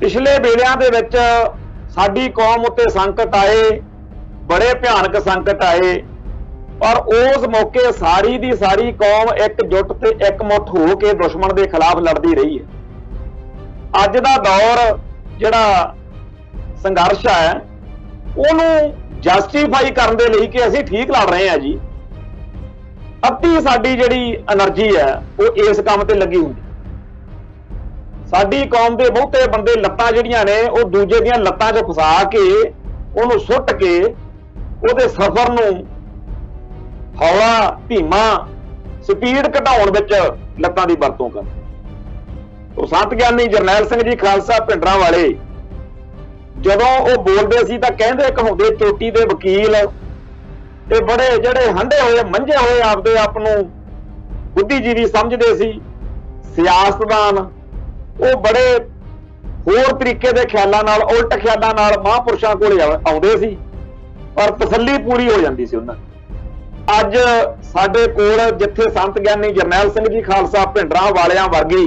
पिछले वेलिਆਂ ਦੇ ਵਿੱਚ ਸਾਡੀ ਕੌਮ ਉੱਤੇ ਸੰਕਟ ਆਏ, बड़े भयानक संकट आए, पर उस मौके सारी दी सारी कौम एकजुट ते एकमुठ हो के दुश्मन के खिलाफ लड़ती रही है। अज दा दौर जिहड़ा संघर्ष है उहनूं जस्टिफाई करने के लिए कि असीं ठीक लड़ रहे हैं जी, अद्धी साडी जिहड़ी एनर्जी है वो इस काम ते लगी हुंदी। साडी कौम के बहुते बंदे लत्तां जिहड़ियां ने वो दूजे दीयां लत्तां 'च फसा के उहनूं सुੱਟ के ਉਹਦੇ ਸਫ਼ਰ ਨੂੰ ਹੌਲਾ ਧੀਮਾ ਸਪੀਡ ਘਟਾਉਣ ਵਿੱਚ ਲੱਤਾਂ ਦੀ ਵਰਤੋਂ ਕਰ। ਉਹ ਸੰਤ ਗਿਆਨੀ ਜਰਨੈਲ ਸਿੰਘ ਜੀ ਖਾਲਸਾ ਭਿੰਡਰਾਂ ਵਾਲੇ ਜਦੋਂ ਉਹ ਬੋਲਦੇ ਸੀ ਤਾਂ ਕਹਿੰਦੇ ਕਹਾਉਂਦੇ ਚੋਟੀ ਦੇ ਵਕੀਲ ਤੇ ਬੜੇ ਜਿਹੜੇ ਹੰਢੇ ਹੋਏ ਮੰਝੇ ਹੋਏ ਆਪਦੇ ਆਪ ਨੂੰ ਬੁੱਧੀਜੀਵੀ ਸਮਝਦੇ ਸੀ, ਸਿਆਸਤਦਾਨ ਉਹ ਬੜੇ ਹੋਰ ਤਰੀਕੇ ਦੇ ਖਿਆਲਾਂ ਨਾਲ, ਉਲਟ ਖਿਆਲਾਂ ਨਾਲ ਮਹਾਂਪੁਰਸ਼ਾਂ ਕੋਲ ਆਉਂਦੇ ਸੀ, पर तसल्ली पूरी हो जाती सी उन्हां दी। अज साडे कोल जिथे संत ज्ञानी जरनैल सिंह जी खालसा भिंडरां वालियां वर्गी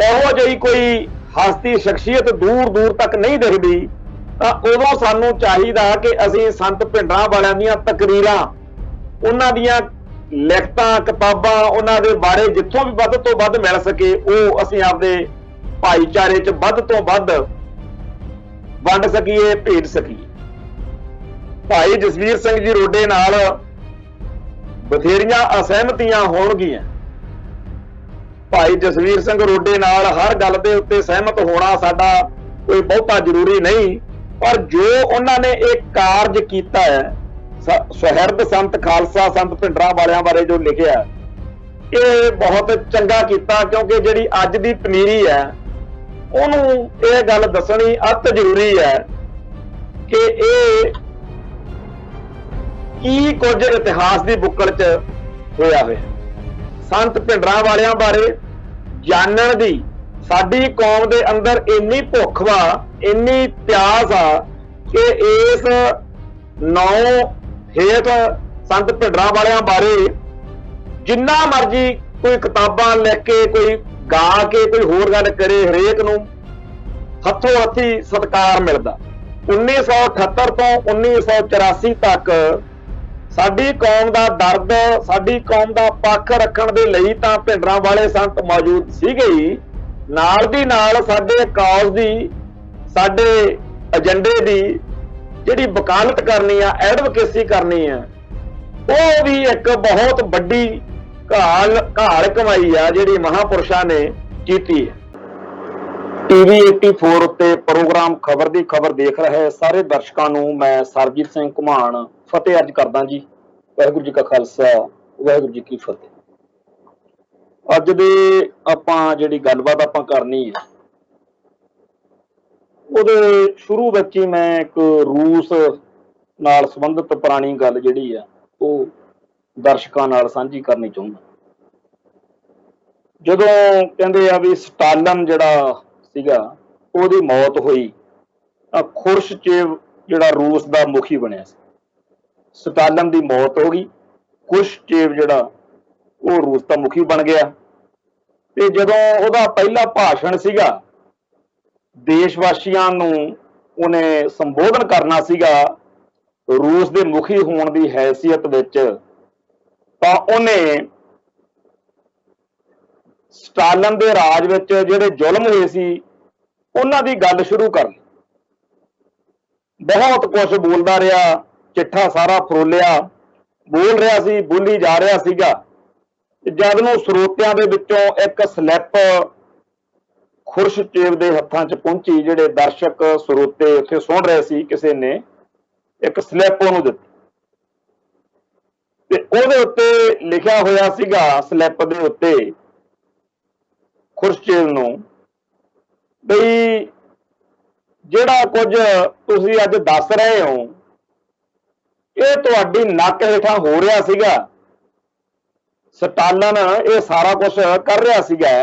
इहो जिही कोई हस्ती शख्सियत दूर दूर तक नहीं दिखदी, तां उदों सानूं चाहीदा कि असीं संत भिंडरां वालियां दीयां तकरीरां, उन्हां दीयां लिखतां किताबां, उन्हां दे बारे जिथों भी वध तों वध मिल सके ਉਹ ਅਸੀਂ ਆਪਦੇ ਭਾਈਚਾਰੇ 'ਚ ਵੱਧ ਤੋਂ ਵੱਧ ਵੰਡ ਸਕੀਏ, ਭੇਜ ਸਕੀਏ। भाई जसवीर सिंह जी रोडे नाल बथेरियां असहमतियां होणगियां। भाई जसवीर सिंह रोडे नाल हर गल दे उत्ते सहमत होना साडा कोई बहुता जरूरी नहीं, पर जो उन्होंने एक कारज कीता है, सुहिरद संत खालसा संत भिंडरां वालियां बारे जो लिखिया ये बहुत चंगा कीता, क्योंकि जिहड़ी अज दी पनीरी है उहनूं ये गल दसणी अत जरूरी है कि ये की कुछ इतिहास की बुक्कड़ च होया होया। संत भिंडरां वालियां बारे जानण दी साडी कौम दे अंदर इन्नी भुख वा, इन्नी प्यास आ कि इस नौ हेठ संत भिंडरां वालियां बारे जिन्ना मर्जी कोई किताबां लिख के, कोई गा के, कोई होर गल करे, हरेक नूं हथों हथी सत्कार मिलदा। 1978 तो 1984 तक साडी कौम दा दर्द, साडी कौम दा पक्ष रखण दे लई तां भिंडरां वाले संत मौजूद सीगे ही, नाल दी नाल साडे काज दी, साडे एजेंडे दी जिहड़ी वकालत करनी आ, एडवोकेसी करनी है, वो भी एक बहुत बड़ी घाल कमाई आ जिहड़ी महापुरुषां ने कीती है। टीवी 84 उत्ते प्रोग्राम खबर दी खबर देख रहे सारे दर्शकों नूं मैं सरबजीत सिंह घुमान फतेह अर्ज करदा जी। वाहिगुरू जी का खालसा, वाहिगुरू जी की फतेह। अज दे आपां जिहड़ी गलबात आपां करनी है ਉਹਦੇ शुरू ਵਿੱਚ ही मैं एक रूस नाल संबंधित पुरानी गल जिहड़ी आ ਉਹ दर्शकों नाल साझी करनी चाहुंदा। ਜਦੋਂ ਕਹਿੰਦੇ ਆ ਵੀ ਸਟਾਲਨ ਜਿਹੜਾ ਸੀਗਾ ਉਹਦੀ मौत ਹੋਈ ਤਾਂ ਖੁਰਸ਼ਚੇਵ ਜਿਹੜਾ रूस ਦਾ मुखी ਬਣਿਆ ਸੀ। ਸਟਾਲਨ ਦੀ मौत हो गई, ਖੁਰਸ਼ਚੇਵ ਜਿਹੜਾ ਉਹ रूस ਦਾ मुखी बन गया। ਤੇ ਜਦੋਂ ਉਹਦਾ ਪਹਿਲਾ ਭਾਸ਼ਣ ਸੀਗਾ देश वासियों उन्हें संबोधन करना सीगा रूस के मुखी होने की हैसियत विच, तां उन्हें स्टालिन के राज विच जिहड़े जुल्म हुए सी उन्हां दी गल शुरू कर ली। बहुत कुछ बोलता रहा, चिट्ठा सारा फरोलिया, बोल रहा सी, बोली जा रहा सीगा। जद नूं ਸਰੋਤਿਆਂ ਦੇ ਵਿੱਚੋਂ एक स्लिप ਖੁਰਸ਼ਚੇਵ ਦੇ ਹੱਥਾਂ 'ਚ ਪਹੁੰਚੀ, ਜਿਹੜੇ ਦਰਸ਼ਕ ਸਰੋਤੇ ਉੱਥੇ ਸੁਣ ਰਹੇ ਸੀ, ਕਿਸੇ ਨੇ ਇੱਕ ਸਲਿੱਪ ਉਹਨੂੰ ਦਿੱਤੀ ਤੇ ਉਹਦੇ ਉੱਤੇ ਲਿਖਿਆ ਹੋਇਆ ਸੀਗਾ, ਸਲਿੱਪ ਦੇ ਉੱਤੇ ਖੁਰਸ਼ਚੇਵ ਨੂੰ ਬਈ ਜਿਹੜਾ ਕੁਝ ਤੁਸੀਂ ਅੱਜ ਦੱਸ ਰਹੇ ਹੋ ਇਹ ਤੁਹਾਡੀ ਨੱਕ ਹੇਠਾਂ ਹੋ ਰਿਹਾ ਸੀਗਾ। ਸਟਾਲਨ ਇਹ ਸਾਰਾ ਕੁਝ ਕਰ ਰਿਹਾ ਸੀਗਾ,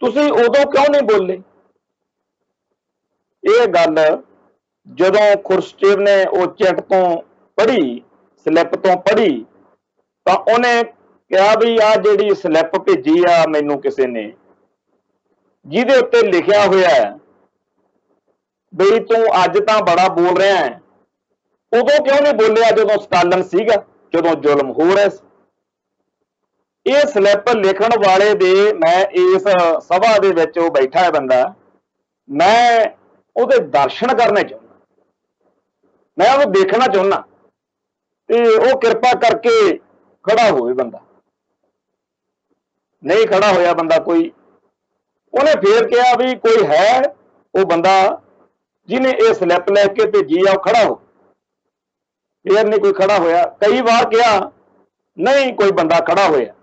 ਤੁਸੀਂ ਉਦੋਂ ਕਿਉਂ ਨਹੀਂ ਬੋਲੇ? ਇਹ ਗੱਲ ਜਦੋਂ ਖੁਰਸ਼ਚੇਵ ਨੇ ਉਹ ਚਿੱਠ ਤੋਂ ਪੜ੍ਹੀ, ਸਲਿੱਪ ਤੋਂ ਪੜ੍ਹੀ, ਤਾਂ ਉਹਨੇ ਕਿਹਾ ਵੀ ਆ ਜਿਹੜੀ ਸਲਿੱਪ ਭੇਜੀ ਆ ਮੈਨੂੰ ਕਿਸੇ ਨੇ, ਜਿਹਦੇ ਉੱਤੇ ਲਿਖਿਆ ਹੋਇਆ ਹੈ ਬਈ ਤੂੰ ਅੱਜ ਤਾਂ ਬੜਾ ਬੋਲ ਰਿਹਾ ਹੈ, ਉਦੋਂ ਕਿਉਂ ਨਹੀਂ ਬੋਲਿਆ ਜਦੋਂ ਸਟਾਲਨ ਸੀਗਾ, ਜਦੋਂ ਜ਼ੁਲਮ ਹੋ ਰਿਹਾ ਸੀ। ਇਹ ਸਲਿੱਪ ਲਿਖਣ ਵਾਲੇ ਦੇ, ਮੈਂ ਇਸ ਸਭਾ ਦੇ ਵਿੱਚ ਉਹ ਬੈਠਾ ਹੈ ਬੰਦਾ, ਮੈਂ ਉਹਦੇ ਦਰਸ਼ਨ ਕਰਨੇ ਚਾਹੁੰਦਾ, ਮੈਂ ਉਹਨੂੰ ਦੇਖਣਾ ਚਾਹੁੰਦਾ, ਤੇ ਉਹ ਕਿਰਪਾ ਕਰਕੇ ਖੜਾ ਹੋਵੇ। ਬੰਦਾ ਨਹੀਂ ਖੜਾ ਹੋਇਆ ਬੰਦਾ ਕੋਈ। ਉਹਨੇ ਫੇਰ ਕਿਹਾ ਵੀ ਕੋਈ ਹੈ ਉਹ ਬੰਦਾ ਜਿਹਨੇ ਇਹ ਸਲਿੱਪ ਲੈ ਕੇ ਭੇਜੀ ਆ, ਉਹ ਖੜਾ ਹੋ। ਫੇਰ ਨਹੀਂ ਕੋਈ ਖੜਾ ਹੋਇਆ। ਕਈ ਵਾਰ ਕਿਹਾ, ਨਹੀਂ ਕੋਈ ਬੰਦਾ ਖੜਾ ਹੋਇਆ।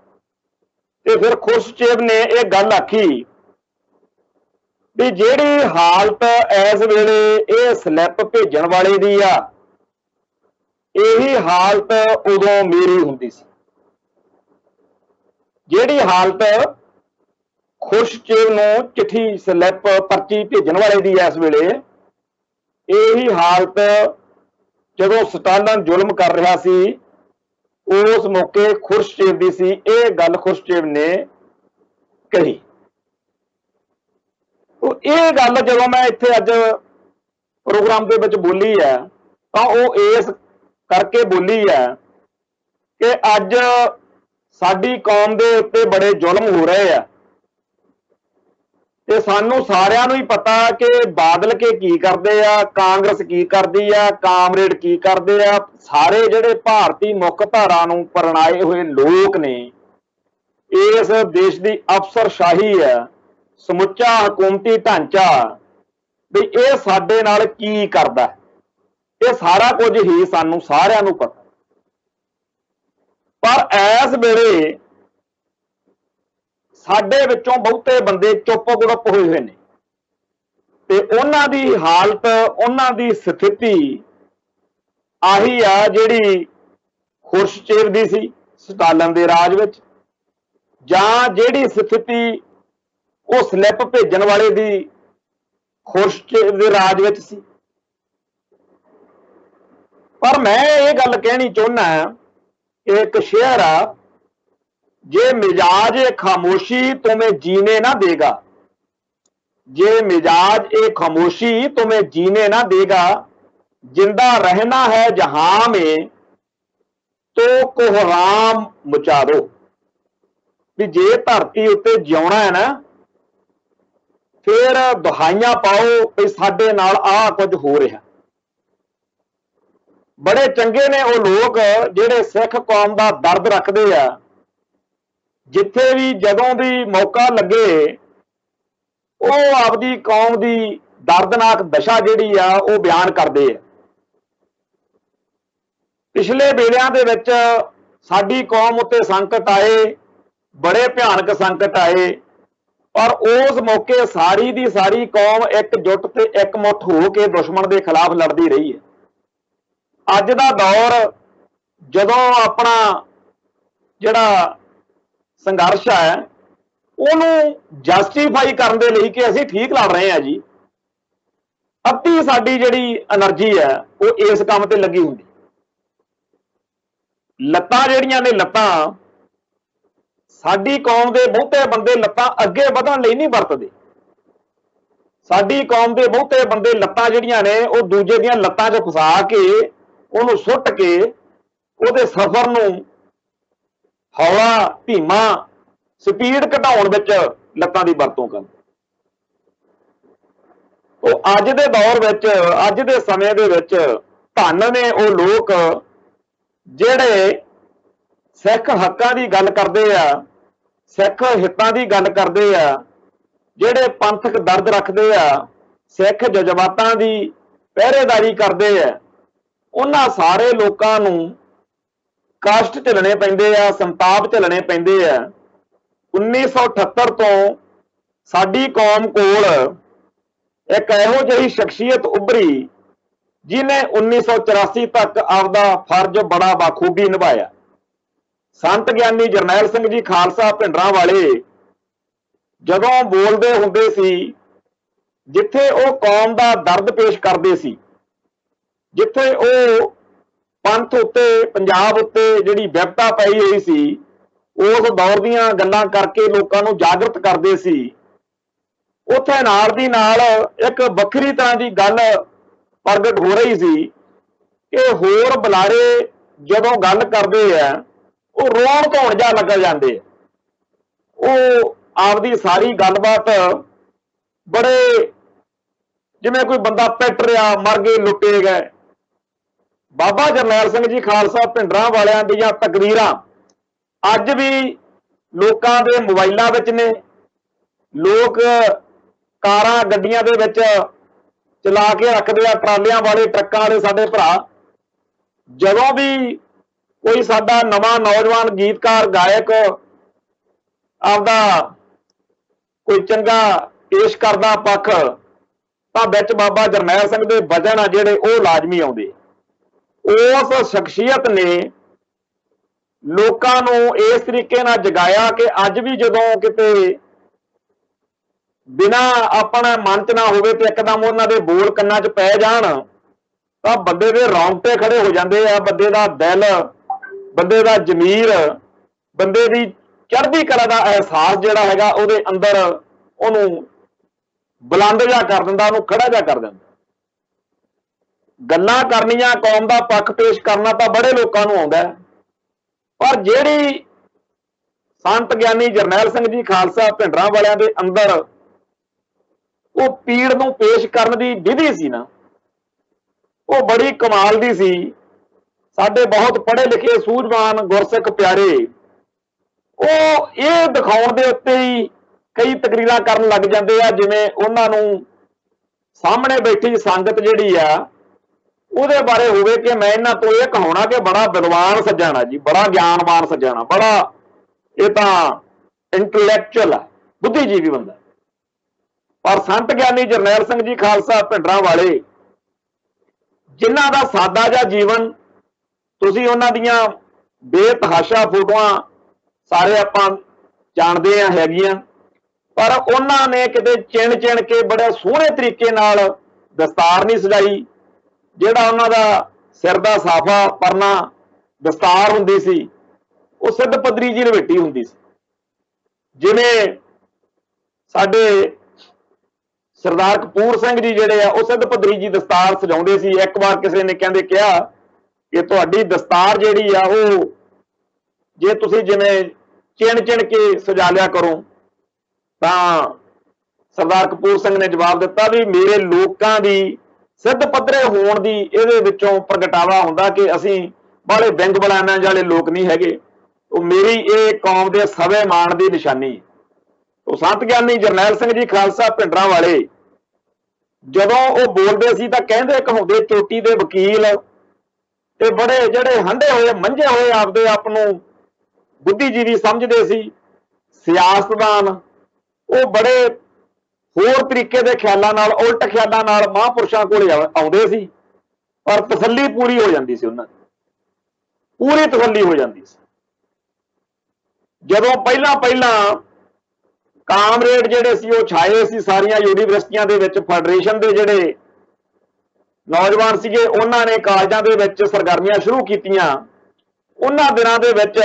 ਤੇ ਫਿਰ ਖੁਰਸ਼ਚੇਵ ਨੇ ਇਹ ਗੱਲ ਆਖੀ ਵੀ ਜਿਹੜੀ ਹਾਲਤ ਇਸ ਵੇਲੇ ਇਹ ਸਲਿੱਪ ਭੇਜਣ ਵਾਲੇ ਦੀ ਆ, ਇਹੀ ਹਾਲਤ ਉਦੋਂ ਮੇਰੀ ਹੁੰਦੀ ਸੀ। ਜਿਹੜੀ ਹਾਲਤ ਖੁਰਸ਼ਚੇਵ ਨੂੰ ਚਿੱਠੀ, ਸਲਿੱਪ, ਪਰਚੀ ਭੇਜਣ ਵਾਲੇ ਦੀ ਇਸ ਵੇਲੇ, ਇਹੀ ਹਾਲਤ ਜਦੋਂ ਸਟਾਲਨ ਜ਼ੁਲਮ ਕਰ ਰਿਹਾ ਸੀ ਉਸ ਮੌਕੇ ਖੁਰਸ਼ਚੇਵ ਦੀ ਸੀ। ਇਹ ਗੱਲ ਖੁਰਸ਼ਚੇਵ ਨੇ ਕਹੀ। ਇਹ ਗੱਲ ਜਦੋਂ ਮੈਂ ਇੱਥੇ ਅੱਜ ਪ੍ਰੋਗਰਾਮ ਦੇ ਵਿੱਚ ਬੋਲੀ ਹੈ ਤਾਂ ਉਹ ਇਸ ਕਰਕੇ ਬੋਲੀ ਹੈ ਕਿ ਅੱਜ ਸਾਡੀ ਕੌਮ ਦੇ ਉੱਤੇ ਬੜੇ ਜ਼ੁਲਮ ਹੋ ਰਹੇ ਆ, ਤੇ ਸਾਨੂੰ ਸਾਰਿਆਂ ਨੂੰ ਹੀ ਪਤਾ ਕਿ ਬਾਦਲ ਕੇ ਕੀ ਕਰਦੇ ਆ, ਕਾਂਗਰਸ ਕੀ ਕਰਦੀ ਆ, ਕਾਮਰੇਡ ਕੀ ਕਰਦੇ ਆ। ਸਾਰੇ ਜਿਹੜੇ ਭਾਰਤੀ ਮੁੱਖ ਧਾਰਾ ਨੂੰ ਪਰਣਾਏ ਹੋਏ ਲੋਕ ਨੇ, ਇਸ ਦੇਸ਼ ਦੀ ਅਫਸਰਸ਼ਾਹੀ ਹੈ, ਸਮੁੱਚਾ ਹਕੂਮਤੀ ਢਾਂਚਾ, ਵੀ ਇਹ ਸਾਡੇ ਨਾਲ ਕੀ ਕਰਦਾ, ਇਹ ਸਾਰਾ ਕੁਝ ਹੀ ਸਾਨੂੰ ਸਾਰਿਆਂ ਨੂੰ ਪਤਾ। ਪਰ ਇਸ ਵੇਲੇ ਸਾਡੇ ਵਿੱਚੋਂ ਬਹੁਤੇ ਬੰਦੇ ਚੁੱਪ ਗੁੜਪ ਹੋਏ ਹੋਏ ਨੇ, ਤੇ ਉਹਨਾਂ ਦੀ ਹਾਲਤ, ਉਹਨਾਂ ਦੀ ਸਥਿਤੀ ਆਹੀ ਆ ਜਿਹੜੀ ਖੁਰਸ਼ਚੇਵ ਦੀ ਸੀ ਸਟਾਲਨ ਦੇ ਰਾਜ ਵਿੱਚ, ਜਾਂ ਜਿਹੜੀ ਸਥਿਤੀ ਉਹ ਸਲਿੱਪ ਭੇਜਣ ਵਾਲੇ ਦੀ ਖੁਰਸ਼ਚੇਵ ਦੇ ਰਾਜ ਵਿੱਚ ਸੀ। ਪਰ ਮੈਂ ਇਹ ਗੱਲ ਕਹਿਣੀ ਚਾਹੁੰਦਾ ਕਿ ਇੱਕ ਸ਼ੇਅਰ ਆ, ਜੇ ਮਿजाज खामोशी तुम्हें जीने ना देगा, जे मिजाज खामोशी तुम्हें जीने ना देगा, जिंदा रहना है जहां में तो कोहराम मचा दो। भी जे धरती उत्ते जिउणा है ना, फिर दुहाइयां पाओ भी साडे नाल आ कुछ हो रहा। बड़े चंगे ने वो लोग जिहड़े सिख कौम दा दर्द रखते आ, जिथे भी जदों भी मौका लगे ਉਹ ਆਪਦੀ कौम की दर्दनाक दशा जिहड़ी आ ਉਹ बयान करते हैं। पिछले वेलिਆਂ ਦੇ ਵਿੱਚ ਸਾਡੀ कौम उत्ते संकट आए, बड़े भयानक संकट आए, पर उस मौके सारी दी सारी कौम एकजुट ते एकमुठ हो के दुश्मन के खिलाफ लड़ती रही है। अज दा दौर जदों अपना जिहड़ा संघर्ष है ਉਹਨੂੰ ਜਸਟੀਫਾਈ ਕਰਨ ਦੇ ਲਈ ਕਿ ਅਸੀਂ ਠੀਕ ਲੜ ਰਹੇ ਹਾਂ ਜੀ, ਅੱਧੀ ਸਾਡੀ ਜਿਹੜੀ એનર્ਜੀ ਹੈ ਉਹ ਇਸ ਕੰਮ ਤੇ ਲੱਗੀ ਹੁੰਦੀ। ਲੱਤਾਂ ਜਿਹੜੀਆਂ ਨੇ, ਲੱਤਾਂ ਸਾਡੀ ਕੌਮ ਦੇ ਬਹੁਤੇ ਬੰਦੇ ਲੱਤਾਂ ਅੱਗੇ ਵਧਣ ਲਈ ਨਹੀਂ ਵਰਤਦੇ। ਸਾਡੀ ਕੌਮ ਦੇ ਬਹੁਤੇ ਬੰਦੇ ਲੱਤਾਂ ਜਿਹੜੀਆਂ ਨੇ ਉਹ ਦੂਜੇ ਦੀਆਂ ਲੱਤਾਂ 'ਚ ਫਸਾ ਕੇ, ਉਹਨੂੰ ਸੁੱਟ ਕੇ, ਉਹਦੇ ਸਫ਼ਰ ਨੂੰ ਹੌਲਾ, ਧੀਮਾ, ਸਪੀਡ ਘਟਾਉਣ ਵਿੱਚ ਲੱਤਾਂ ਦੀ ਵਰਤੋਂ ਕਰਨ। ਉਹ ਅੱਜ ਦੇ ਦੌਰ ਵਿੱਚ, ਅੱਜ ਦੇ ਸਮੇਂ ਦੇ ਵਿੱਚ ਧੰਨ ਨੇ ਉਹ ਲੋਕ ਜਿਹੜੇ ਸਿੱਖ ਹੱਕਾਂ ਦੀ ਗੱਲ ਕਰਦੇ ਆ, ਸਿੱਖ ਹਿੱਤਾਂ ਦੀ ਗੱਲ ਕਰਦੇ ਆ, ਜਿਹੜੇ ਪੰਥਕ ਦਰਦ ਰੱਖਦੇ ਆ, ਸਿੱਖ ਜਜ਼ਬਾਤਾਂ ਦੀ ਪਹਿਰੇਦਾਰੀ ਕਰਦੇ ਆ। ਉਹਨਾਂ ਸਾਰੇ ਲੋਕਾਂ ਨੂੰ ਕਸ਼ਟ ਝੱਲਣੇ ਪੈਂਦੇ ਆ, ਸੰਤਾਪ ਝੱਲਣੇ ਪੈਂਦੇ ਆ। 1978 ਤੋਂ ਸਾਡੀ ਕੌਮ ਕੋਲ ਇੱਕ ਇਹੋ ਜਿਹੀ ਸ਼ਖਸੀਅਤ ਉੱਭਰੀ ਜਿਹਨੇ 1984 ਤੱਕ ਆਪਦਾ ਫਰਜ਼ ਬੜਾ ਬਾਖੂਬੀ ਨਿਭਾਇਆ। ਸੰਤ ਗਿਆਨੀ ਜਰਨੈਲ ਸਿੰਘ ਜੀ ਖਾਲਸਾ ਭਿੰਡਰਾਂ ਵਾਲੇ ਜਦੋਂ ਬੋਲਦੇ ਹੁੰਦੇ ਸੀ, ਜਿੱਥੇ ਉਹ ਕੌਮ ਦਾ ਦਰਦ ਪੇਸ਼ ਕਰਦੇ ਸੀ, ਜਿੱਥੇ ਉਹ ਪੰਥ ਉੱਤੇ, ਪੰਜਾਬ ਉੱਤੇ ਜਿਹੜੀ ਵਿਪਤਾ ਪਈ ਹੋਈ ਸੀ, ਉਸ ਦੌਰ ਦੀਆਂ ਗੱਲਾਂ ਕਰਕੇ ਲੋਕਾਂ ਨੂੰ ਜਾਗਰਤ ਕਰਦੇ ਸੀ, ਉੱਥੇ ਨਾਲ ਦੀ ਨਾਲ ਇੱਕ ਵੱਖਰੀ ਤਰ੍ਹਾਂ ਦੀ ਗੱਲ ਪ੍ਰਗਟ ਹੋ ਰਹੀ ਸੀ ਕਿ ਹੋਰ ਬੁਲਾਰੇ ਜਦੋਂ ਗੱਲ ਕਰਦੇ ਆ ਉਹ ਰੋਣ ਧੋਣ ਜਾ ਲੱਗ ਜਾਂਦੇ ਆ। ਉਹ ਆਪਦੀ ਸਾਰੀ ਗੱਲਬਾਤ ਬੜੇ ਜਿਵੇਂ ਕੋਈ ਬੰਦਾ ਪਿੱਟ ਰਿਹਾ, ਮਰ ਗਏ, ਲੁੱਟੇ ਗਏ। ਬਾਬਾ ਜਰਨੈਲ ਸਿੰਘ ਜੀ ਖਾਲਸਾ ਭਿੰਡਰਾਂ ਵਾਲਿਆਂ ਦੀਆਂ ਤਕਰੀਰਾਂ ਅੱਜ ਵੀ ਲੋਕਾਂ ਦੇ ਮੋਬਾਈਲਾਂ ਵਿੱਚ ਨੇ। ਲੋਕ ਕਾਰਾਂ ਗੱਡੀਆਂ ਦੇ ਵਿੱਚ ਚਲਾ ਕੇ ਰੱਖਦੇ ਆ, ਟਰਾਲਿਆਂ ਵਾਲੇ, ਟਰੱਕਾਂ ਵਾਲੇ ਸਾਡੇ ਭਰਾ। ਜਦੋਂ ਵੀ ਕੋਈ ਸਾਡਾ ਨਵਾਂ ਨੌਜਵਾਨ ਗੀਤਕਾਰ ਗਾਇਕ ਆਪਦਾ ਕੋਈ ਚੰਗਾ ਪੇਸ਼ ਕਰਦਾ ਪੱਖ, ਤਾਂ ਵਿੱਚ ਬਾਬਾ ਜਰਨੈਲ ਸਿੰਘ ਦੇ ਵਚਨ ਆ ਜਿਹੜੇ ਉਹ ਲਾਜ਼ਮੀ ਆਉਂਦੇ। ਉਸ ਸ਼ਖਸੀਅਤ ਨੇ ਲੋਕਾਂ ਨੂੰ ਇਸ ਤਰੀਕੇ ਨਾਲ ਜਗਾਇਆ ਕਿ ਅੱਜ ਵੀ ਜਦੋਂ ਕਿਤੇ ਬਿਨਾਂ ਆਪਣਾ ਮਨ ਚ ਨਾ ਹੋਵੇ ਤੇ ਇੱਕਦਮ ਉਹਨਾਂ ਦੇ ਬੋਲ ਕੰਨਾਂ 'ਚ ਪੈ ਜਾਣ ਤਾਂ ਬੰਦੇ ਦੇ ਰੌਂਗਟੇ ਖੜੇ ਹੋ ਜਾਂਦੇ ਆ। ਬੰਦੇ ਦਾ ਦਿਲ, ਬੰਦੇ ਦਾ ਜ਼ਮੀਰ, ਬੰਦੇ ਦੀ ਚੜ੍ਹਦੀ ਕਲਾ ਦਾ ਅਹਿਸਾਸ ਜਿਹੜਾ ਹੈਗਾ ਉਹਦੇ ਅੰਦਰ ਉਹਨੂੰ ਬੁਲੰਦ ਜਿਹਾ ਕਰ ਦਿੰਦਾ, ਉਹਨੂੰ ਖੜਾ ਜਿਹਾ ਕਰ ਦਿੰਦਾ। ਗੱਲਾਂ ਕਰਨੀਆਂ, ਕੌਮ ਦਾ ਪੱਖ ਪੇਸ਼ ਕਰਨਾ ਤਾਂ ਬੜੇ ਲੋਕਾਂ ਨੂੰ ਆਉਂਦਾ, ਪਰ ਜਿਹੜੀ ਸੰਤ ਗਿਆਨੀ ਜਰਨੈਲ ਸਿੰਘ ਜੀ ਖਾਲਸਾ ਭਿੰਡਰਾਂ ਵਾਲਿਆਂ ਦੇ ਅੰਦਰ ਉਹ ਪੀੜ ਨੂੰ ਪੇਸ਼ ਕਰਨ ਦੀ ਵਿਧੀ ਸੀ ਨਾ, ਉਹ ਬੜੀ ਕਮਾਲ ਦੀ ਸੀ। ਸਾਡੇ ਬਹੁਤ ਪੜ੍ਹੇ ਲਿਖੇ ਸੂਝਵਾਨ ਗੁਰਸਿੱਖ ਪਿਆਰੇ ਉਹ ਇਹ ਦਿਖਾਉਣ ਦੇ ਉੱਤੇ ਹੀ ਕਈ ਤਕਰੀਰਾਂ ਕਰਨ ਲੱਗ ਜਾਂਦੇ ਆ ਜਿਵੇਂ ਉਹਨਾਂ ਨੂੰ ਸਾਹਮਣੇ ਬੈਠੀ ਸੰਗਤ ਜਿਹੜੀ ਆ ਉਹਦੇ ਬਾਰੇ ਹੋਵੇ ਕਿ ਮੈਂ ਇਹਨਾਂ ਤੋਂ ਇਹ ਕਹਾਉਣਾ ਕਿ ਬੜਾ ਵਿਦਵਾਨ ਸੱਜਣਾ ਜੀ, ਬੜਾ ਗਿਆਨਵਾਨ ਸੱਜਣਾ, ਬੜਾ ਇਹ ਤਾਂ ਇੰਟੈਲੈਕਚੁਅਲ ਆ, ਬੁੱਧੀਜੀਵੀ ਬੰਦਾ। ਪਰ ਸੰਤ ਗਿਆਨੀ ਜਰਨੈਲ ਸਿੰਘ ਜੀ ਖਾਲਸਾ ਭਿੰਡਰਾਂ ਵਾਲੇ ਜਿਨ੍ਹਾਂ ਦਾ ਸਾਦਾ ਜਿਹਾ ਜੀਵਨ, ਤੁਸੀਂ ਉਹਨਾਂ ਦੀਆਂ ਬੇਤਹਾਸ਼ਾ ਫੋਟੋਆਂ ਸਾਰੇ ਆਪਾਂ ਜਾਣਦੇ ਆ ਹੈਗੀਆਂ, ਪਰ ਉਹਨਾਂ ਨੇ ਕਿਤੇ ਚਿਣ ਚਿਣ ਕੇ ਬੜੇ ਸੋਹਣੇ ਤਰੀਕੇ ਨਾਲ ਦਸਤਾਰ ਨਹੀਂ ਸਜਾਈ। ਜਿਹੜਾ ਉਹਨਾਂ ਦਾ ਸਿਰ ਦਾ ਸਾਫਾ ਪਰਨਾ ਦਸਤਾਰ ਹੁੰਦੀ ਸੀ ਉਹ ਸਿੱਧ ਪੱਧਰੀ ਜੀ ਲਵੇਟੀ ਹੁੰਦੀ ਸੀ। ਜਿਵੇਂ ਸਾਡੇ ਸਰਦਾਰ ਕਪੂਰ ਸਿੰਘ ਜੀ ਜਿਹੜੇ ਆ ਉਹ ਸਿੱਧ ਪੱਧਰੀ ਜੀ ਦਸਤਾਰ ਸਜਾਉਂਦੇ ਸੀ। ਇੱਕ ਵਾਰ ਕਿਸੇ ਨੇ ਕਹਿੰਦੇ ਕਿਹਾ ਕਿ ਤੁਹਾਡੀ ਦਸਤਾਰ ਜਿਹੜੀ ਆ ਉਹ ਜੇ ਤੁਸੀਂ ਜਿਵੇਂ ਚਿਣ ਚਿਣ ਕੇ ਸਜਾ ਲਿਆ ਕਰੋ, ਤਾਂ ਸਰਦਾਰ ਕਪੂਰ ਸਿੰਘ ਨੇ ਜਵਾਬ ਦਿੱਤਾ ਵੀ ਮੇਰੇ ਲੋਕਾਂ ਦੀ ਸਿੱਧ ਪੱਧਰੇ ਹੋਣ ਦੀ ਇਹਦੇ ਵਿੱਚੋਂ ਪ੍ਰਗਟਾਵਾ ਹੁੰਦਾ ਕਿ ਅਸੀਂ ਬਾਹਲੇ ਬਿੰਗ ਬਲਾਨਾਂ ਵਾਲੇ ਲੋਕ ਨਹੀਂ ਹੈਗੇ, ਉਹ ਮੇਰੀ ਇਹ ਕੌਮ ਦੇ ਸਵੇ ਮਾਣ ਦੀ ਨਿਸ਼ਾਨੀ। ਉਹ ਸੰਤ ਗਿਆਨੀ ਜਰਨੈਲ ਸਿੰਘ ਜੀ ਖਾਲਸਾ ਭਿੰਡਰਾਂ ਵਾਲੇ ਜਦੋਂ ਉਹ ਬੋਲਦੇ ਸੀ ਤਾਂ ਕਹਿੰਦੇ ਕਹਾਉਂਦੇ ਚੋਟੀ ਦੇ ਵਕੀਲ ਤੇ ਬੜੇ ਜਿਹੜੇ ਹੰਢੇ ਹੋਏ ਮੰਝੇ ਹੋਏ ਆਪਦੇ ਆਪ ਨੂੰ ਬੁੱਧੀਜੀਵੀ ਸਮਝਦੇ ਸੀ, ਸਿਆਸਤਦਾਨ ਉਹ ਬੜੇ ਹੋਰ ਤਰੀਕੇ ਦੇ ਖਿਆਲਾਂ ਨਾਲ, ਉਲਟ ਖਿਆਲਾਂ ਨਾਲ ਮਹਾਂਪੁਰਸ਼ਾਂ ਕੋਲ ਆਉਂਦੇ ਸੀ, ਪਰ ਤਸੱਲੀ ਪੂਰੀ ਹੋ ਜਾਂਦੀ ਸੀ, ਉਹਨਾਂ ਦੀ ਪੂਰੀ ਤਸੱਲੀ ਹੋ ਜਾਂਦੀ ਸੀ। ਜਦੋਂ ਪਹਿਲਾਂ ਕਾਮਰੇਡ ਜਿਹੜੇ ਸੀ ਉਹ ਛਾਏ ਸੀ ਸਾਰੀਆਂ ਯੂਨੀਵਰਸਿਟੀਆਂ ਦੇ ਵਿੱਚ, ਫੈਡਰੇਸ਼ਨ ਦੇ ਜਿਹੜੇ ਨੌਜਵਾਨ ਸੀਗੇ ਉਹਨਾਂ ਨੇ ਕਾਲਜਾਂ ਦੇ ਵਿੱਚ ਸਰਗਰਮੀਆਂ ਸ਼ੁਰੂ ਕੀਤੀਆਂ। ਉਹਨਾਂ ਦਿਨਾਂ ਦੇ ਵਿੱਚ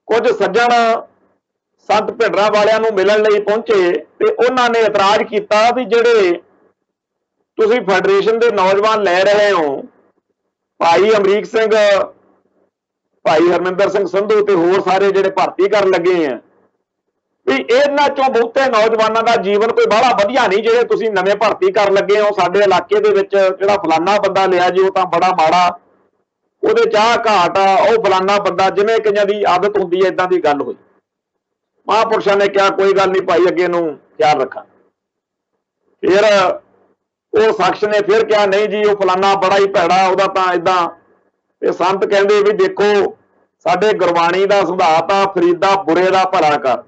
ਕੁਝ ਸੱਜਣ ਸੰਤ ਭਿੰਡਰਾਂ ਵਾਲਿਆਂ ਨੂੰ ਮਿਲਣ ਲਈ ਪਹੁੰਚੇ ਤੇ ਉਹਨਾਂ ਨੇ ਇਤਰਾਜ਼ ਕੀਤਾ ਵੀ ਜਿਹੜੇ ਤੁਸੀਂ ਫੈਡਰੇਸ਼ਨ ਦੇ ਨੌਜਵਾਨ ਲੈ ਰਹੇ ਹੋ, ਭਾਈ ਅਮਰੀਕ ਸਿੰਘ, ਭਾਈ ਹਰਮਿੰਦਰ ਸਿੰਘ ਸੰਧੂ ਤੇ ਹੋਰ ਸਾਰੇ ਜਿਹੜੇ ਭਰਤੀ ਕਰਨ ਲੱਗੇ ਆ, ਵੀ ਇਹਨਾਂ ਚੋਂ ਬਹੁਤੇ ਨੌਜਵਾਨਾਂ ਦਾ ਜੀਵਨ ਕੋਈ ਬਾਹਲਾ ਵਧੀਆ ਨਹੀਂ ਜਿਹੜੇ ਤੁਸੀਂ ਨਵੇਂ ਭਰਤੀ ਕਰਨ ਲੱਗੇ ਹੋ। ਸਾਡੇ ਇਲਾਕੇ ਦੇ ਵਿੱਚ ਜਿਹੜਾ ਫਲਾਨਾ ਬੰਦਾ ਲਿਆ ਜੀ ਉਹ ਤਾਂ ਬੜਾ ਮਾੜਾ, ਉਹਦੇ ਚਾਹ ਘਾਟ ਆ, ਉਹ ਫਲਾਨਾ ਬੰਦਾ, ਜਿਵੇਂ ਕਈਆਂ ਦੀ ਆਦਤ ਹੁੰਦੀ ਹੈ ਇਦਾਂ ਦੀ ਗੱਲ ਹੋਈ। ਮਹਾਂਪੁਰਸ਼ਾਂ ਨੇ ਕਿਹਾ ਕੋਈ ਗੱਲ ਨਹੀਂ ਭਾਈ, ਅੱਗੇ ਨੂੰ ਖਿਆਲ ਰੱਖਾਂ। ਫਿਰ ਉਹ ਸ਼ਖਸ ਨੇ ਫਿਰ ਕਿਹਾ ਨਹੀਂ ਜੀ ਉਹ ਫਲਾਨਾ ਬੜਾ ਹੀ ਭੈੜਾ, ਉਹਦਾ ਤਾਂ ਏਦਾਂ। ਤੇ ਸੰਤ ਕਹਿੰਦੇ ਵੀ ਦੇਖੋ ਸਾਡੇ ਗੁਰਬਾਣੀ ਦਾ ਸਿਧਾਂਤ ਆ, ਫਰੀਦਾ ਬੁਰੇ ਦਾ ਭਲਾ ਕਰ।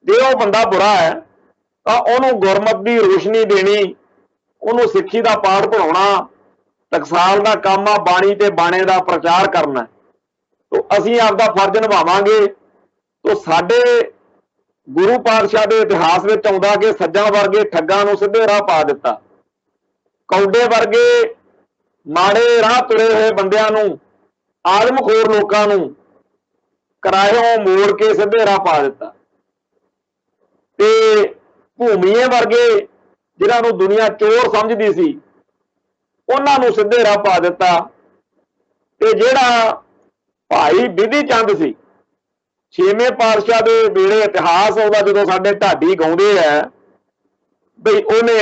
ਜੇ ਉਹ ਬੰਦਾ ਬੁਰਾ ਹੈ ਤਾਂ ਉਹਨੂੰ ਗੁਰਮਤਿ ਦੀ ਰੋਸ਼ਨੀ ਦੇਣੀ, ਉਹਨੂੰ ਸਿੱਖੀ ਦਾ ਪਾਠ ਪੜਾਉਣਾ, ਟਕਸਾਲ ਦਾ ਕੰਮ ਆ, ਬਾਣੀ ਤੇ ਬਾਣੇ ਦਾ ਪ੍ਰਚਾਰ ਕਰਨਾ। ਤਾਂ ਅਸੀਂ ਆਪਦਾ ਫਰਜ਼ ਨਿਭਾਵਾਂਗੇ। ਤਾਂ ਸਾਡੇ ਗੁਰੂ ਪਾਤਸ਼ਾਹ ਦੇ ਇਤਿਹਾਸ ਵਿੱਚ ਆਉਂਦਾ ਕਿ ਸੱਜਣ ਵਰਗੇ ਠੱਗਾਂ ਨੂੰ ਸਿੱਧੇ ਰਾਹ ਪਾ ਦਿੱਤਾ, ਕੌਡੇ ਵਰਗੇ ਮਾੜੇ ਰਾਹ ਤੁਰੇ ਹੋਏ ਬੰਦਿਆਂ ਨੂੰ, ਆਦਮਖੋਰ ਲੋਕਾਂ ਨੂੰ ਕਿਰਾਇਓਂ ਮੋੜ ਕੇ ਸਿੱਧੇ ਰਾਹ ਪਾ ਦਿੱਤਾ। ਤੇ ਭੂਮੀਏ ਵਰਗੇ ਜਿਨ੍ਹਾਂ ਨੂੰ ਦੁਨੀਆ ਚੋਰ ਸਮਝਦੀ ਸੀ ਉਹਨਾਂ ਨੂੰ ਸਿੱਧੇ ਰਾਹ ਪਾ ਦਿੱਤਾ। ਤੇ ਜਿਹੜਾ ਭਾਈ ਬਿਧੀ ਚੰਦ ਸੀ, 6ਵੇਂ ਪਾਤਸ਼ਾਹ ਦੇ ਵੇਲੇ ਇਤਿਹਾਸ ਉਹਦਾ ਜਦੋਂ ਸਾਡੇ ਢਾਡੀ ਗਾਉਂਦੇ ਆ ਬਈ ਉਹਨੇ